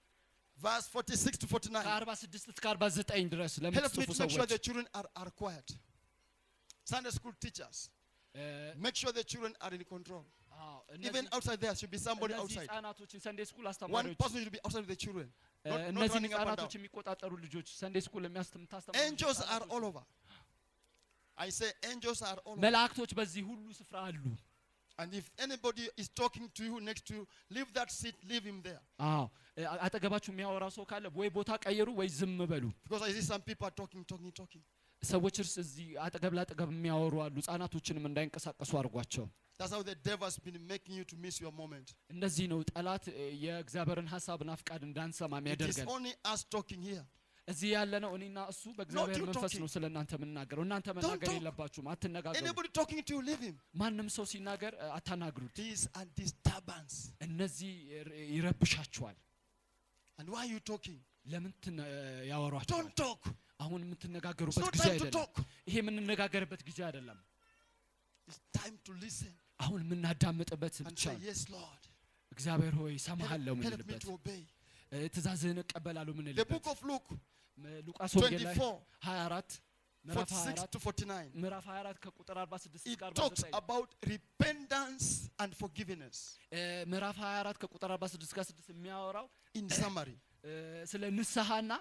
verse 46 to 49. ከ46 እስከ 49 ድረስ Help me ለምትጽፉ to make sure ሰዎች the children are quiet. Sunday school teachers, make sure the children are in control. Even outside there should be somebody outside. ህፃናቶችን ሰንዴ ስኩል One አስተማሪዎች person should be outside with the children. Not እነዚህ running up and ህፃናቶች down. የሚቆጣጠሩ ልጆች ሰንዴ ስኩል የሚያስተምሩ Angels are all over. I say angels are all over. መላእክቶች በዚህ ሁሉ ስፍራ አሉ። And if anybody is talking to you next to you, leave that seat, leave him there. አዎ አጠገባችሁ የሚያወራ ሰው ካለ ወይ ቦታ ቀይሩ ወይ ዝም በሉ። Because I see some people are talking. ሰዎች እርስ እዚህ አጠገብ ላጠገብ የሚያወሩ አሉ። ህፃናቶችንም እንዳይንቀሳቀሱ አድርጓቸው። That's how the devil has been making you to miss your moment. እንደዚህ ነው ጠላት የእግዚአብሔርን ሐሳብና ፍቃድ እንዳንሰማ የሚያደርገን። It is only us talking here. እዚህ ያለ ነው እኔና እሱ በእግዚአብሔር መንፈስ ነው ስለናንተ የምናገረው። እናንተ መናገር የለባችሁም፣ አትነጋገሩ። Anybody talking to you, leave him. ማንም ሰው ሲናገር አታናግሩት። This is a disturbance. እነዚህ ይረብሻችኋል። And why are you talking? ለምን ያወሯችኋል? Don't talk. አሁን የምትነጋገሩበት ጊዜ አይደለም። ይሄ የምንነጋገርበት ጊዜ አይደለም። It's time to listen. አሁን የምናዳምጥበት ብቻ። Yes Lord. እግዚአብሔር ሆይ ሰማሃለሁ ምን Help me to obey. ትእዛዝህን እቀበላለሁ ምን The book of Luke ሉቃስ ወንጌል ላይ 24 ምዕራፍ 46 to 49. ምዕራፍ 24 ከቁጥር 46 እስከ 49 talks about repentance and forgiveness. ምዕራፍ 24 ከቁጥር 46 እስከ 6 የሚያወራው in summary ስለ ንስሐና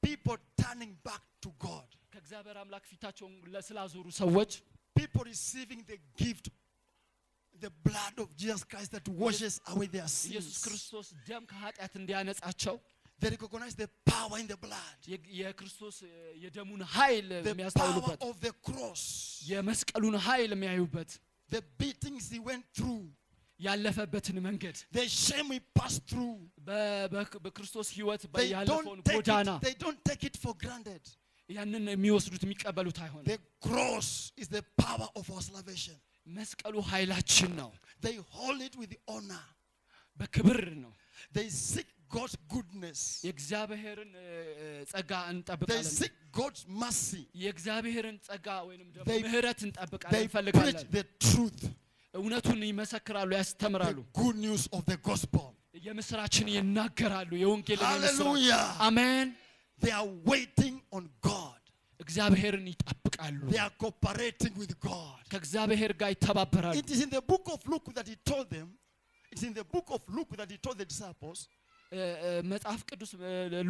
people turning back to God. ከእግዚአብሔር አምላክ ፊታቸውን ለስላዞሩ ሰዎች people receiving the gift, the blood of Jesus Christ that washes away their sins. ኢየሱስ ክርስቶስ ደም ከኃጢአት እንዲያነጻቸው they recognize the power in the blood, የክርስቶስ የደሙን ኃይል የሚያስተውሉበት of the cross, የመስቀሉን ኃይል የሚያዩበት the beatings he went through, ያለፈበትን መንገድ the shame he passed through. በክርስቶስ ሕይወት ያለፈውን ጎዳና they don't take it for granted. ያንን የሚወስዱት የሚቀበሉት አይሆንም። the cross is the power of our salvation. መስቀሉ ኃይላችን ነው። they hold it with honor. በክብር ነው። they seek God's goodness. የእግዚአብሔርን ጸጋ they እንጠብቃለን። seek God's mercy. የእግዚአብሔርን ጸጋ ወይንም ደግሞ ምህረት እንጠብቃለን they እንፈልጋለን። preach the truth. እውነቱን ይመሰክራሉ፣ ያስተምራሉ። the good news of the gospel. የምስራችን ይናገራሉ፣ የወንጌልን ምስራች። Hallelujah. አሜን። they are waiting on God. እግዚአብሔርን ይጠብቃሉ። they are cooperating with God. ከእግዚአብሔር ጋር ይተባበራሉ። it is in the book of Luke that he told them, it's in the book of Luke that he told the disciples, መጽሐፍ ቅዱስ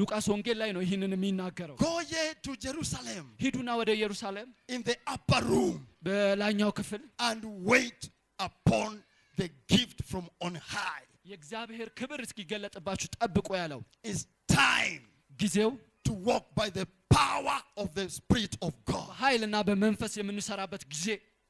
ሉቃስ ወንጌል ላይ ነው ይህንን የሚናገረው። go ye to Jerusalem, ሂዱና ወደ ኢየሩሳሌም in the upper room, በላይኛው ክፍል and wait upon the gift from on high. የእግዚአብሔር ክብር እስኪገለጥባችሁ ጠብቁ ያለው it's time ጊዜው to walk by the power of the Spirit of God. በኃይልና በመንፈስ የምንሰራበት ጊዜ።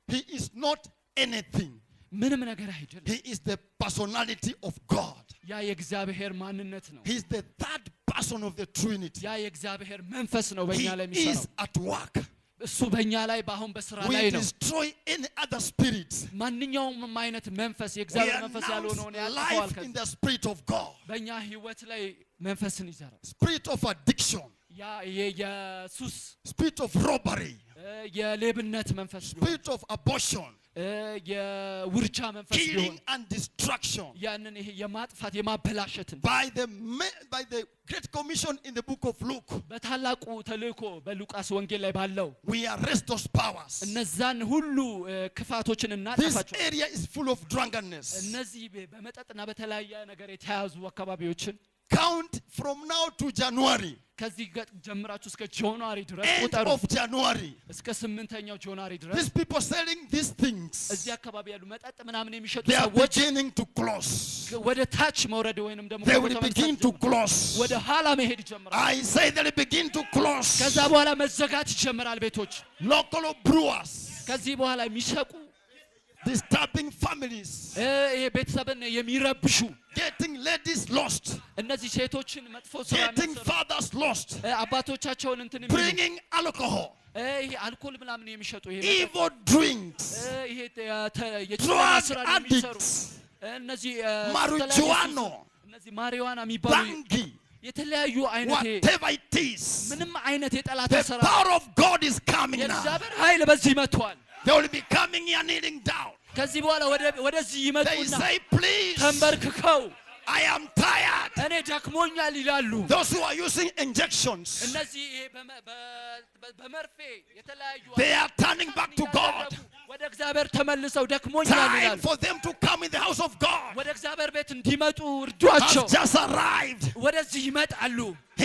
he is not anything. ምንም ነገር አይደለም። he is the personality of God. ያ የእግዚአብሔር ማንነት ነው። he is the third person of the Trinity. ያ የእግዚአብሔር መንፈስ ነው በእኛ ላይ he is የሚሰራው። at work. እሱ በእኛ ላይ በአሁን በስራ ላይ we ነው። destroy any other spirit. ማንኛውም አይነት መንፈስ የእግዚአብሔር መንፈስ ያልሆነውን ያጠፋዋል። in the Spirit of God. በእኛ ህይወት ላይ መንፈስን ይዘራል። spirit of addiction, ያ የሱስ spirit of robbery, የሌብነት መንፈስ ቢሆን፣ spirit of abortion, የውርጃ መንፈስ ቢሆን፣ killing and destruction. ያንን ይሄ የማጥፋት የማበላሸትን by the great commission in the book of Luke, በታላቁ ተልእኮ በሉቃስ ወንጌል ላይ ባለው we arrest those powers. እነዛን ሁሉ ክፋቶችን this እናጠፋቸው። area is full of drunkenness. እነዚህ በመጠጥና በተለያየ ነገር የተያዙ አካባቢዎችን count from now to January, ከዚህ ጀምራችሁ እስከ ጃንዋሪ ድረስ end ቁጠሩ። of January, እስከ 8ኛው ጃንዋሪ ድረስ these people selling these things, እዚህ አካባቢ ያሉ መጠጥ ምናምን የሚሸጡ they are ሰዎች beginning to close. ወደ ታች መውረድ ወይንም ደግሞ they will begin to close. ወደ ኋላ መሄድ ይጀምራል። I say they will begin to close. ከዛ በኋላ መዘጋት ይጀምራል ቤቶች። local brewers, ከዚህ በኋላ የሚሸቁ disturbing families, ይሄ ቤተሰብን የሚረብሹ getting ladies lost, እነዚህ ሴቶችን መጥፎ ስራ getting የሚሰሩ fathers lost, አባቶቻቸውን እንትን የሚሉ bringing alcohol, ይሄ አልኮል ምናምን የሚሸጡ ይሄ evil drinks, ይሄ drug ስራ የሚሰሩ addicts, እነዚህ marijuana, እነዚህ ማሪዋና የሚባሉ bangi, የተለያዩ አይነት whatever it is, ምንም አይነት የጠላት the ስራ power of God is coming now. የእግዚአብሔር ኃይል በዚህ መጥቷል። they will be coming here kneeling down. ከዚህ በኋላ ወደዚህ they ይመጡና say, please, ተንበርክከው I am tired. እኔ ደክሞኛል ይላሉ። those who are using injections, እነዚህ በመርፌ የተለያዩ they are turning back to God. ወደ እግዚአብሔር ተመልሰው ደክሞኛል time ይላሉ። for them to come in the house of God ወደ እግዚአብሔር ቤት እንዲመጡ እርዷቸው። has just arrived. ወደዚህ ይመጣሉ።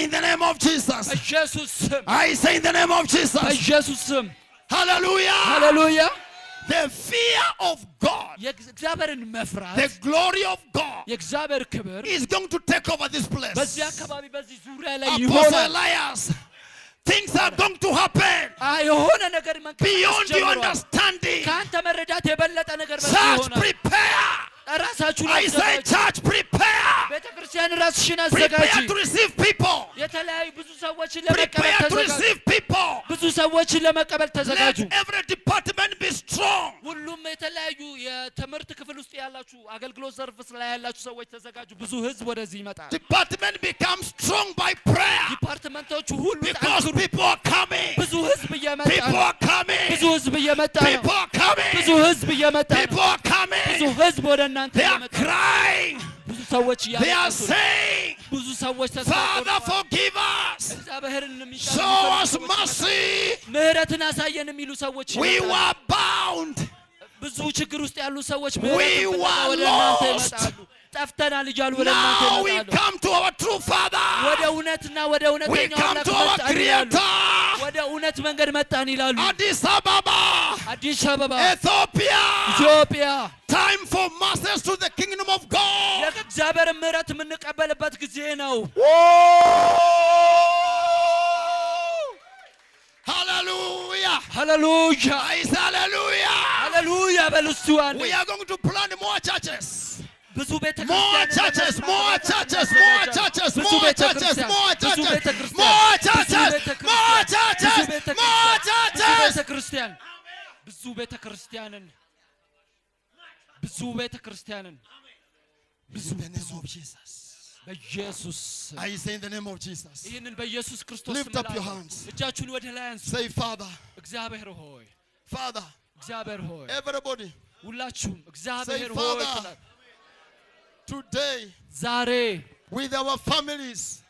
in the name of Jesus, በኢየሱስ ስም፣ I say in the name of Jesus, በኢየሱስ ስም። hallelujah. ሃሌሉያ። the fear of God, የእግዚአብሔርን መፍራት፣ the glory of God የእግዚአብሔር ክብር is going to take over this place. በዚህ አካባቢ በዚህ ዙሪያ ላይ Apostle ይሆናል። Elias Things are going to happen beyond your understanding. Church, prepare. I say, church, prepare. Prepare to receive people. Prepare to receive people. Let every department be strong. Department becomes strong by prayer. Because people are coming. People are coming. People are coming. People are coming. They are crying. They are saying, Father, forgive us. Show us mercy. We were bound. We were lost. Now we come to our true Father. We come to our Creator. Addis Ababa, Ethiopia. Time for masters to the kingdom of God. Hallelujah. Hallelujah. Hallelujah. Hallelujah. We are going to plant more churches. More churches, more churches, more churches, more churches, more churches, more churches, more churches, more churches. In the name of Jesus. I say in the name of Jesus. Lift up your hands. Say, Father. Father. Everybody. Say, Father. Today, with our families,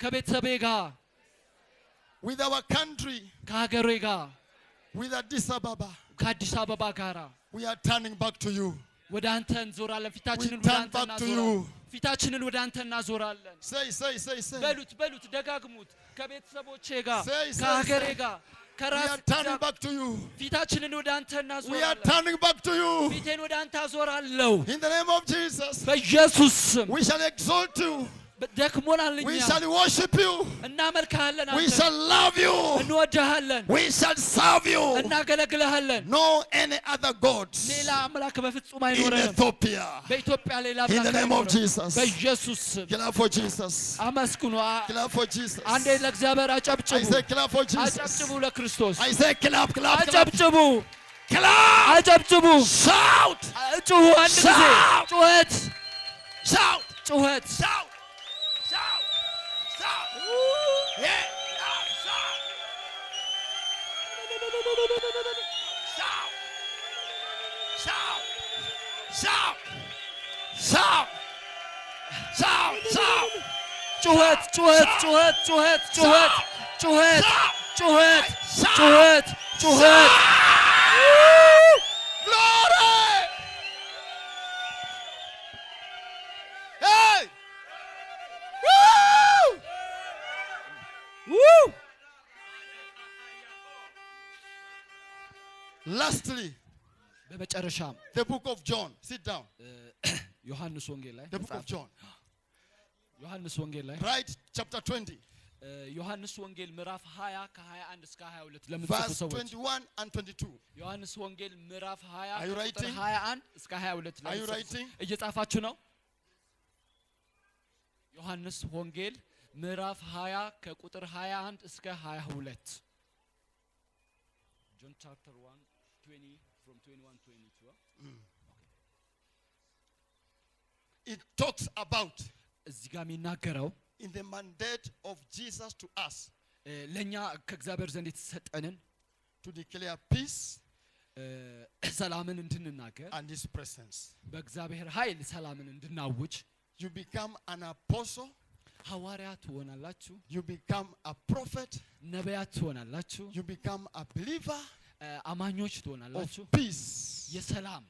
with our country, with Addis Ababa, we are turning back to you. We turn back to you. Say. Say. We are turning back to you. We are turning back to you. In the name of Jesus, we shall exalt you. We shall worship you. We shall love you. We shall serve you. No any other gods in Ethiopia. In the name of Jesus. Clap for Jesus. Clap for Jesus. I say clap for Jesus. I say clap, clap, clap. Clap. Shout. Shout. Shout. Shout. Yeah. Lastly, the book of John. Sit down. The book of John. Right, chapter 20. Verse 21 and 22. Are you writing? Are you writing? ዮሐንስ ወንጌል ምዕራፍ 20 ከቁጥር 21 እስከ 22 John chapter 1 20 from 21 22 It talks about እዚህ ጋር የሚናገረው in the mandate of Jesus to us ለኛ ከእግዚአብሔር ዘንድ የተሰጠንን to declare peace ሰላምን እንድንናገር and his presence. በእግዚአብሔር ኃይል ሰላምን እንድናውጅ You become an apostle. ሐዋርያ ትሆናላችሁ You become a prophet. ነቢያት ትሆናላችሁ You become a believer. አማኞች ትሆናላችሁ Peace. የሰላም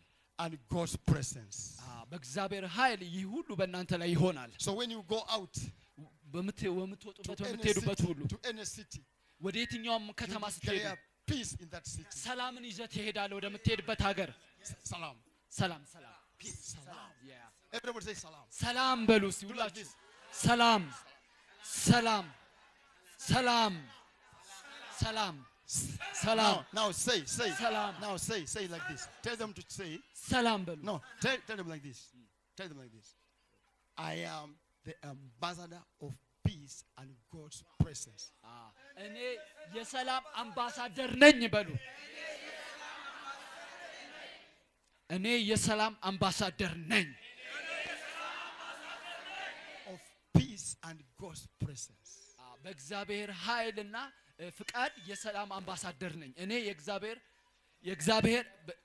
and God's presence. በእግዚአብሔር ኃይል ይህ ሁሉ በእናንተ ላይ ይሆናል So when you go out በምትወጡበት በምትሄዱበት ሁሉ to any city ወደ የትኛውም ከተማ ስትሄዱ peace in that city. ሰላምን ይዘህ ትሄዳለህ ወደምትሄድበት ሀገር ሰላም ሰላም ሰላም peace ሰላም Everybody say salam. ሰላም በሉ ሁላችሁ ሰላም ሰላም ሰላም Salam. Salam. Now say. Salam. Now say like this. Tell them to say. Salam belu. No, tell them like this. Tell them like this. I am the ambassador of peace and God's presence. እኔ የሰላም አምባሳደር ነኝ በሉ። እኔ የሰላም አምባሳደር ነኝ። Of peace and God's presence. በእግዚአብሔር ኃይልና ፍቃድ የሰላም አምባሳደር ነኝ። እኔ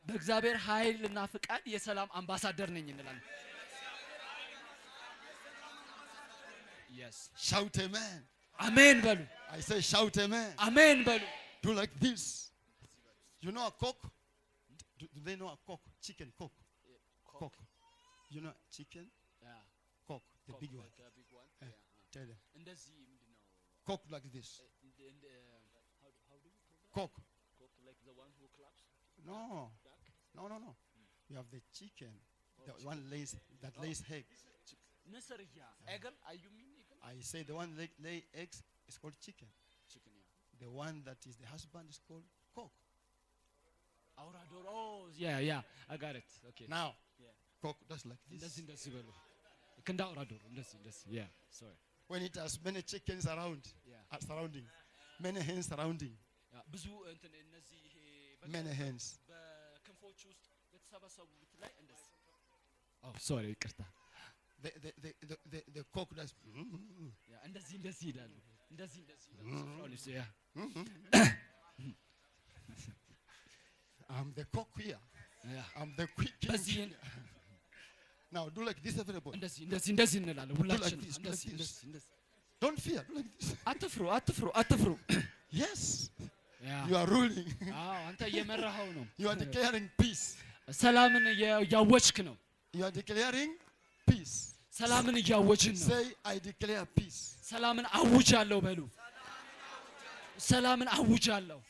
በእግዚአብሔር ኃይልና ፍቃድ የሰላም አምባሳደር ነኝ እንላለን። Yes. Shout amen. Amen በሉ። I say shout amen. Amen በሉ። Do like this. You know a cock? Do they know a cock? Chicken cock. Cock. You know chicken? Yeah. Cock, the big one. The big one. Yeah. Tell them. እንደዚህ ምንድነው? Cock like this. How do you call that? Cock. Cock like the one who claps? No. No. You have the chicken. The one that lays eggs. ንስርያ egg you mean egg? I say the one that lay eggs is called chicken. Chicken, yeah. The one that is the husband is called cock. አውራ ዶሮ. Oh, yeah. I got it. Okay. Now, yeah. Cock does like this. እንደዚህ በሉ። ክንዳ አውራ ዶሮ እንደዚህ. Yeah, sorry. When it has many chickens around, surrounding, many hens surrounding. ብዙ እንትን እነዚህ ይሄ many hens. በክንፎች ውስጥ የተሰበሰቡት ላይ እንደዚህ. Oh, sorry, ይቅርታ. The cock does. እንደዚህ ይላሉ። እንደዚህ I'm the cock here. Yeah. I'm the quick king. Now do like this everybody. እንደዚህ እንላለን ሁላችንም። እንደዚህ. Don't fear. Do like this. አትፍሩ. Yes. Yeah. You are ruling. አንተ እየመራኸው ነው። You are declaring peace. ሰላምን እያወጅክ ነው። You are declaring peace. ሰላምን እያወጅን ነው። Say I declare peace. ሰላምን አውጃለሁ በሉ። ሰላምን አውጃለሁ።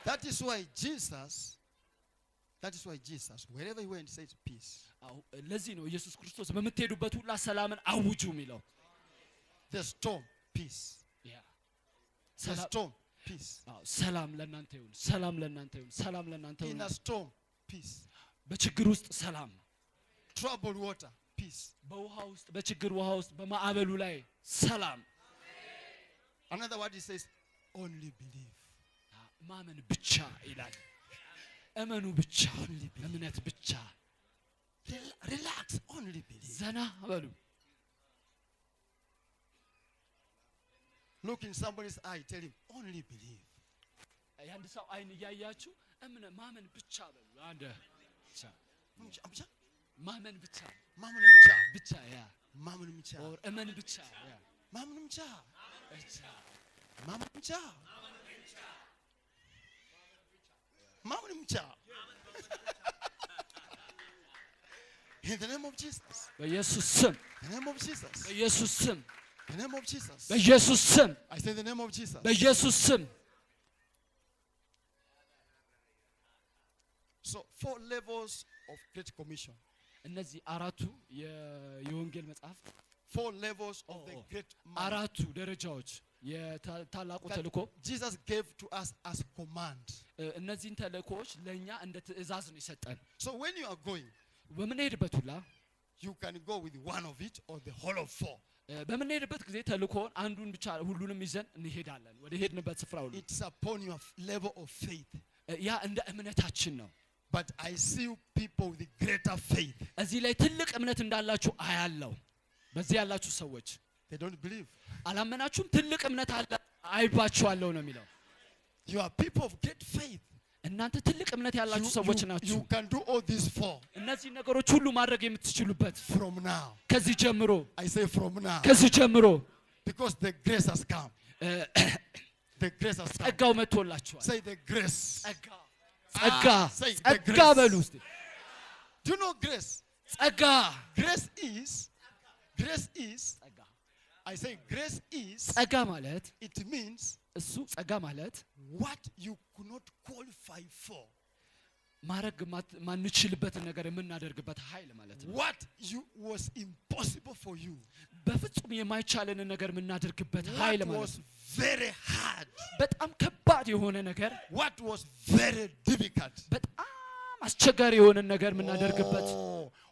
That is why Jesus wherever he went says peace. ለዚህ ነው ኢየሱስ ክርስቶስ በምትሄዱበት ሁሉ ሰላምን አውጁ የሚለው። The storm peace. Yeah. The storm peace. ሰላም ለእናንተ ይሁን። ሰላም ለእናንተ ይሁን። ሰላም ለእናንተ ይሁን። In a storm peace. በችግር ውስጥ ሰላም። Troubled water peace. በውሃ ውስጥ በችግር ውሃ ውስጥ በማዕበሉ ላይ ሰላም። Another word he says only believe. ማመን ብቻ ይላል። እመኑ ብቻ፣ እምነት ብቻ። Relax, only believe. ዘና በሉ። Look in somebody's eye, tell him only believe. የአንድ ሰው አይን እያያችሁ ማመን ብቻ በሉ። አንድ ብቻ ማመን ብቻ ያ ማመን ብቻ ኦር እመን ብቻ ያ ማመን ብቻ In the name of Jesus. በኢየሱስ ስም In the name of Jesus. በኢየሱስ ስም In the name of Jesus. በኢየሱስ ስም I say in the name of Jesus. በኢየሱስ ስም So 4 levels of Great Commission. እነዚህ አራቱ የወንጌል መጽሐፍ 4 levels of the Great አራቱ ደረጃዎች የታላቁ ተልእኮ Jesus gave to us as command. እነዚህን ተልእኮዎች ለኛ እንደ ትእዛዝ ነው የሰጠን። So when you are going, በምንሄድበት ሁላ you can go with one of it or the whole of 4. በምንሄድበት ጊዜ ተልእኮውን አንዱን ብቻ ሁሉንም ይዘን እንሄዳለን ወደ ሄድንበት ስፍራ ሁሉ። It's upon your level of faith. ያ እንደ እምነታችን ነው። But I see people with greater faith. እዚህ ላይ ትልቅ እምነት እንዳላችሁ አያለው። በዚህ ያላችሁ ሰዎች they don't believe. አላመናችሁም? ትልቅ እምነት አለ አይባችኋለሁ ነው የሚለው። You are people of great faith. እናንተ ትልቅ እምነት ያላችሁ ሰዎች ናችሁ። You can do all these 4. እነዚህ ነገሮች ሁሉ ማድረግ የምትችሉበት from now. ከዚህ ጀምሮ I say from now. ከዚህ ጀምሮ because the grace has come. The grace has come. ጸጋው መጥቶላችኋል። Say the grace. ጸጋ በሉ እስቲ። Do you know grace? ጸጋ grace is ጸጋ። I say grace is ጸጋ ማለት it means እሱ ጸጋ ማለት what you could not qualify for. ማረግ ማንችልበትን ነገር የምናደርግበት ኃይል ማለት ነው። What was impossible for you. በፍጹም የማይቻለንን ነገር የምናደርግበት ኃይል ማለት ነው። What was very hard. በጣም ከባድ የሆነ ነገር What was very difficult. በጣም አስቸጋሪ የሆነ ነገር የምናደርግበት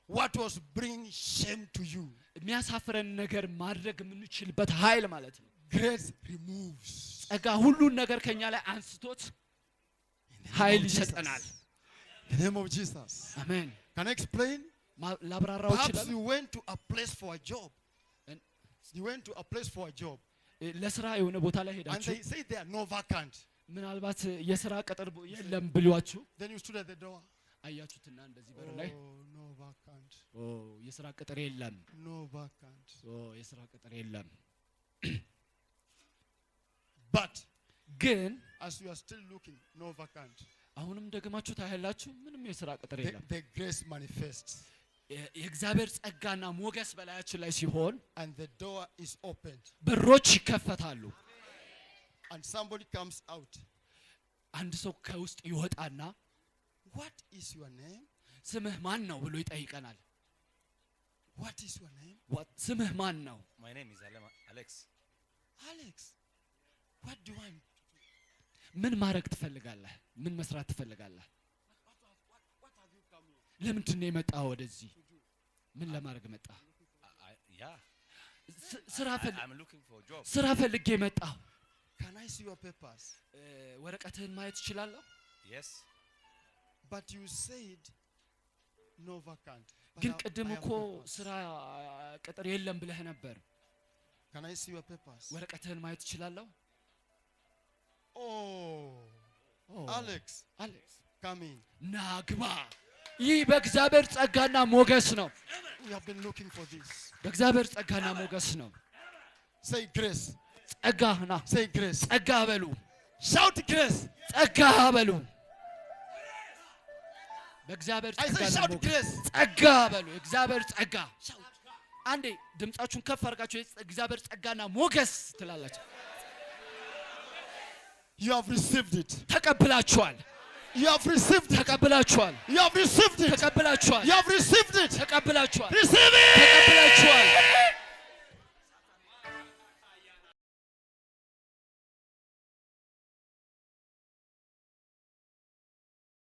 What was bringing shame to you. የሚያሳፍረን ነገር ማድረግ የምንችልበት ኃይል ማለት ነው። Grace removes. ጸጋ ሁሉን ነገር ከኛ ላይ አንስቶት ኃይል ይሰጠናል። In the name of Jesus. Amen. Can I explain? ላብራራው ይችላል። Perhaps you went to a place for a job. You went to a place for a job. ለስራ የሆነ ቦታ ላይ And ሄዳችሁ they say there are no vacant. ምናልባት የስራ ቅጥር የለም ብሏችሁ Then you stood at the door. አያችሁትና እንደዚህ በር ላይ No vacant. የስራ ቅጥር የለም። No vacant. የስራ ቅጥር የለም። But ግን as you are still looking, no vacant. አሁንም ደግማችሁ ታያላችሁ ምንም የስራ ቅጥር የለም። The grace manifests. የእግዚአብሔር ጸጋና ሞገስ በላያችን ላይ ሲሆን And the door is opened. በሮች ይከፈታሉ። And somebody comes out. አንድ ሰው ከውስጥ ይወጣና What is your name? ስምህ ማን ነው ብሎ ይጠይቀናል። What is your name? ስምህ ማን ነው? My name is Alex. Alex. What do you want? ምን ማድረግ ትፈልጋለህ? ምን መስራት ትፈልጋለህ? What have you come here? ለምንድን ነው የመጣው ወደዚህ? ምን ለማድረግ መጣ? Yeah. I'm looking for a job. ስራ ፈልጌ መጣሁ። Can I see your papers? ወረቀትህን ማየት እችላለሁ? Yes. But you said no vacant. ግን ቅድም እኮ ስራ ቅጥር የለም ብለህ ነበር። Can I see your papers? ወረቀትህን ማየት እችላለሁ? Alex, come in. ናግባ። ይህ በእግዚአብሔር ጸጋና ሞገስ ነው። We have been looking for this. በእግዚአብሔር ጸጋና ሞገስ ነው። Say grace. ጸጋና Say grace. ጸጋ በሉ። Shout grace. ጸጋ በሉ። በእግዚአብሔር I say shout grace. ጸጋ በሉ። እግዚአብሔር ጸጋ። አንዴ ድምጻችሁን ከፍ አድርጋችሁ እግዚአብሔር ጸጋና ሞገስ ትላላችሁ። You have received it. ተቀብላችኋል። You have received it. ተቀብላችኋል። You have received it. ተቀብላችኋል። You have received it. ተቀብላችኋል። Receive it.